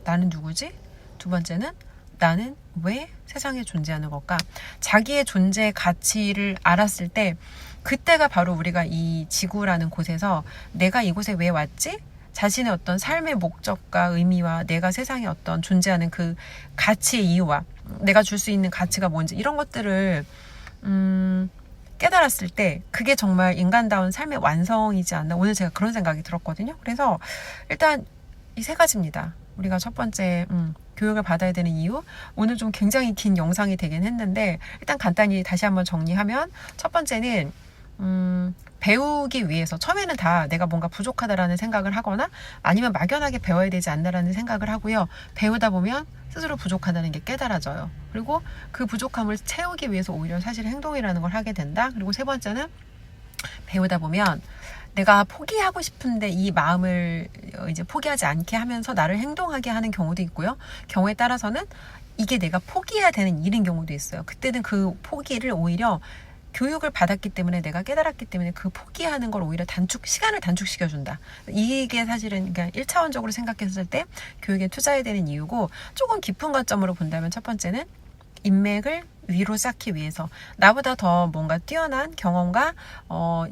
나는 누구지? 두 번째는 나는 왜 세상에 존재하는 걸까? 자기의 존재 가치를 알았을 때, 그때가 바로 우리가 이 지구라는 곳에서 내가 이곳에 왜 왔지? 자신의 어떤 삶의 목적과 의미와 내가 세상에 어떤 존재하는 그 가치의 이유와 내가 줄 수 있는 가치가 뭔지, 이런 것들을 깨달았을 때 그게 정말 인간다운 삶의 완성이지 않나, 오늘 제가 그런 생각이 들었거든요. 그래서 일단 이 세 가지입니다. 우리가 첫 번째 교육을 받아야 되는 이유, 오늘 좀 굉장히 긴 영상이 되긴 했는데 일단 간단히 다시 한번 정리하면, 첫 번째는 배우기 위해서 처음에는 다 내가 뭔가 부족하다라는 생각을 하거나 아니면 막연하게 배워야 되지 않나라는 생각을 하고요. 배우다 보면 스스로 부족하다는 게 깨달아져요. 그리고 그 부족함을 채우기 위해서 오히려 사실 행동이라는 걸 하게 된다. 그리고 세 번째는 배우다 보면 내가 포기하고 싶은데 이 마음을 이제 포기하지 않게 하면서 나를 행동하게 하는 경우도 있고요. 경우에 따라서는 이게 내가 포기해야 되는 일인 경우도 있어요. 그때는 그 포기를 오히려 교육을 받았기 때문에, 내가 깨달았기 때문에 그 포기하는 걸 오히려 시간을 단축시켜준다. 이게 사실은 그냥 1차원적으로 생각했을 때 교육에 투자해야 되는 이유고, 조금 깊은 관점으로 본다면 첫 번째는 인맥을 위로 쌓기 위해서 나보다 더 뭔가 뛰어난 경험과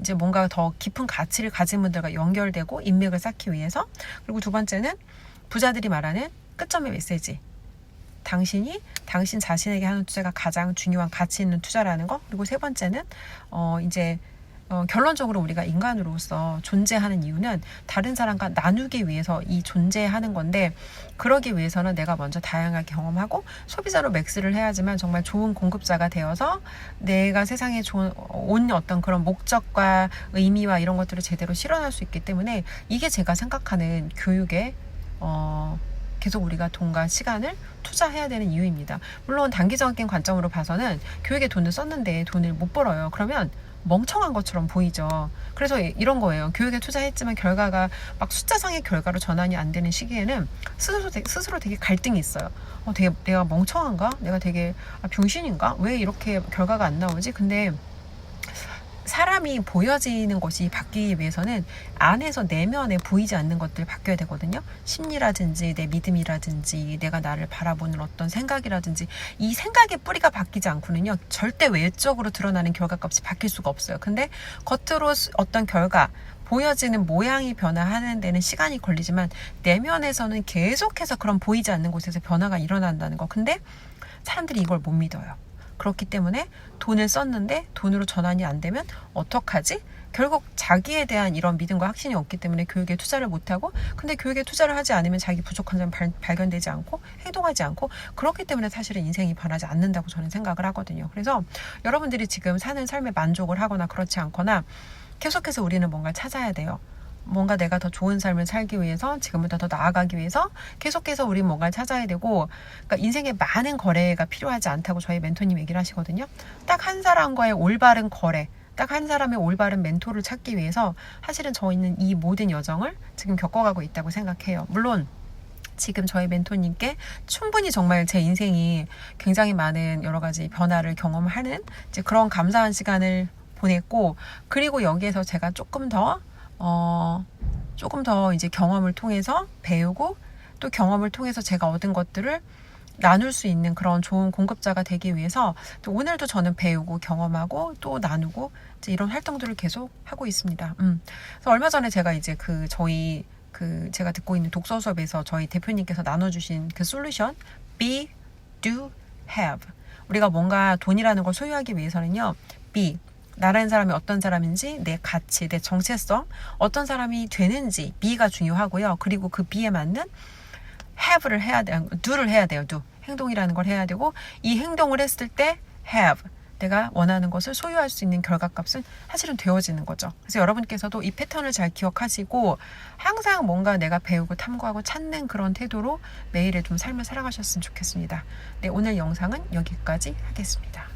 이제 뭔가 더 깊은 가치를 가진 분들과 연결되고 인맥을 쌓기 위해서, 그리고 두 번째는 부자들이 말하는 끝점의 메시지. 당신 자신에게 하는 투자가 가장 중요한 가치 있는 투자라는 거. 그리고 세 번째는 이제 결론적으로 우리가 인간으로서 존재하는 이유는 다른 사람과 나누기 위해서 이 존재하는 건데, 그러기 위해서는 내가 먼저 다양하게 경험하고 소비자로 맥스를 해야지만 정말 좋은 공급자가 되어서 내가 세상에 온 어떤 그런 목적과 의미와 이런 것들을 제대로 실현할 수 있기 때문에, 이게 제가 생각하는 교육의 계속 우리가 돈과 시간을 투자해야 되는 이유입니다. 물론 단기적인 관점으로 봐서는 교육에 돈을 썼는데 돈을 못 벌어요. 그러면 멍청한 것처럼 보이죠. 그래서 이런 거예요. 교육에 투자했지만 결과가 막 숫자상의 결과로 전환이 안 되는 시기에는 스스로 되게 갈등이 있어요. 내가 멍청한가? 내가 되게 병신인가? 왜 이렇게 결과가 안 나오지? 근데 사람이 보여지는 것이 바뀌기 위해서는 안에서 내면에 보이지 않는 것들 바뀌어야 되거든요. 심리라든지 내 믿음이라든지 내가 나를 바라보는 어떤 생각이라든지, 이 생각의 뿌리가 바뀌지 않고는요 절대 외적으로 드러나는 결과값이 바뀔 수가 없어요. 근데 겉으로 어떤 결과, 보여지는 모양이 변화하는 데는 시간이 걸리지만 내면에서는 계속해서 그런 보이지 않는 곳에서 변화가 일어난다는 거. 근데 사람들이 이걸 못 믿어요. 그렇기 때문에 돈을 썼는데 돈으로 전환이 안 되면 어떡하지? 결국 자기에 대한 이런 믿음과 확신이 없기 때문에 교육에 투자를 못하고, 근데 교육에 투자를 하지 않으면 자기 부족한 점 발견되지 않고 행동하지 않고, 그렇기 때문에 사실은 인생이 변하지 않는다고 저는 생각을 하거든요. 그래서 여러분들이 지금 사는 삶에 만족을 하거나 그렇지 않거나 계속해서 우리는 뭔가를 찾아야 돼요. 뭔가 내가 더 좋은 삶을 살기 위해서, 지금보다 더 나아가기 위해서 계속해서 우리 뭔가를 찾아야 되고, 그러니까 인생에 많은 거래가 필요하지 않다고 저희 멘토님 얘기를 하시거든요. 딱 한 사람과의 올바른 거래, 딱 한 사람의 올바른 멘토를 찾기 위해서 사실은 저희는 이 모든 여정을 지금 겪어가고 있다고 생각해요. 물론 지금 저희 멘토님께 충분히 정말 제 인생이 굉장히 많은 여러 가지 변화를 경험하는 이제 그런 감사한 시간을 보냈고, 그리고 여기에서 제가 조금 더 이제 경험을 통해서 배우고, 또 경험을 통해서 제가 얻은 것들을 나눌 수 있는 그런 좋은 공급자가 되기 위해서 또 오늘도 저는 배우고 경험하고 또 나누고 이제 이런 활동들을 계속 하고 있습니다. 그래서 얼마 전에 제가 이제 제가 듣고 있는 독서 수업에서 저희 대표님께서 나눠주신 그 솔루션, be, do, have. 우리가 뭔가 돈이라는 걸 소유하기 위해서는요, be, 나라는 사람이 어떤 사람인지, 내 가치, 내 정체성, 어떤 사람이 되는지, be가 중요하고요. 그리고 그 be에 맞는 have를 해야 돼요. do를 해야 돼요. do. 행동이라는 걸 해야 되고, 이 행동을 했을 때 have. 내가 원하는 것을 소유할 수 있는 결과값은 사실은 되어지는 거죠. 그래서 여러분께서도 이 패턴을 잘 기억하시고 항상 뭔가 내가 배우고 탐구하고 찾는 그런 태도로 매일의 좀 삶을 살아가셨으면 좋겠습니다. 네, 오늘 영상은 여기까지 하겠습니다.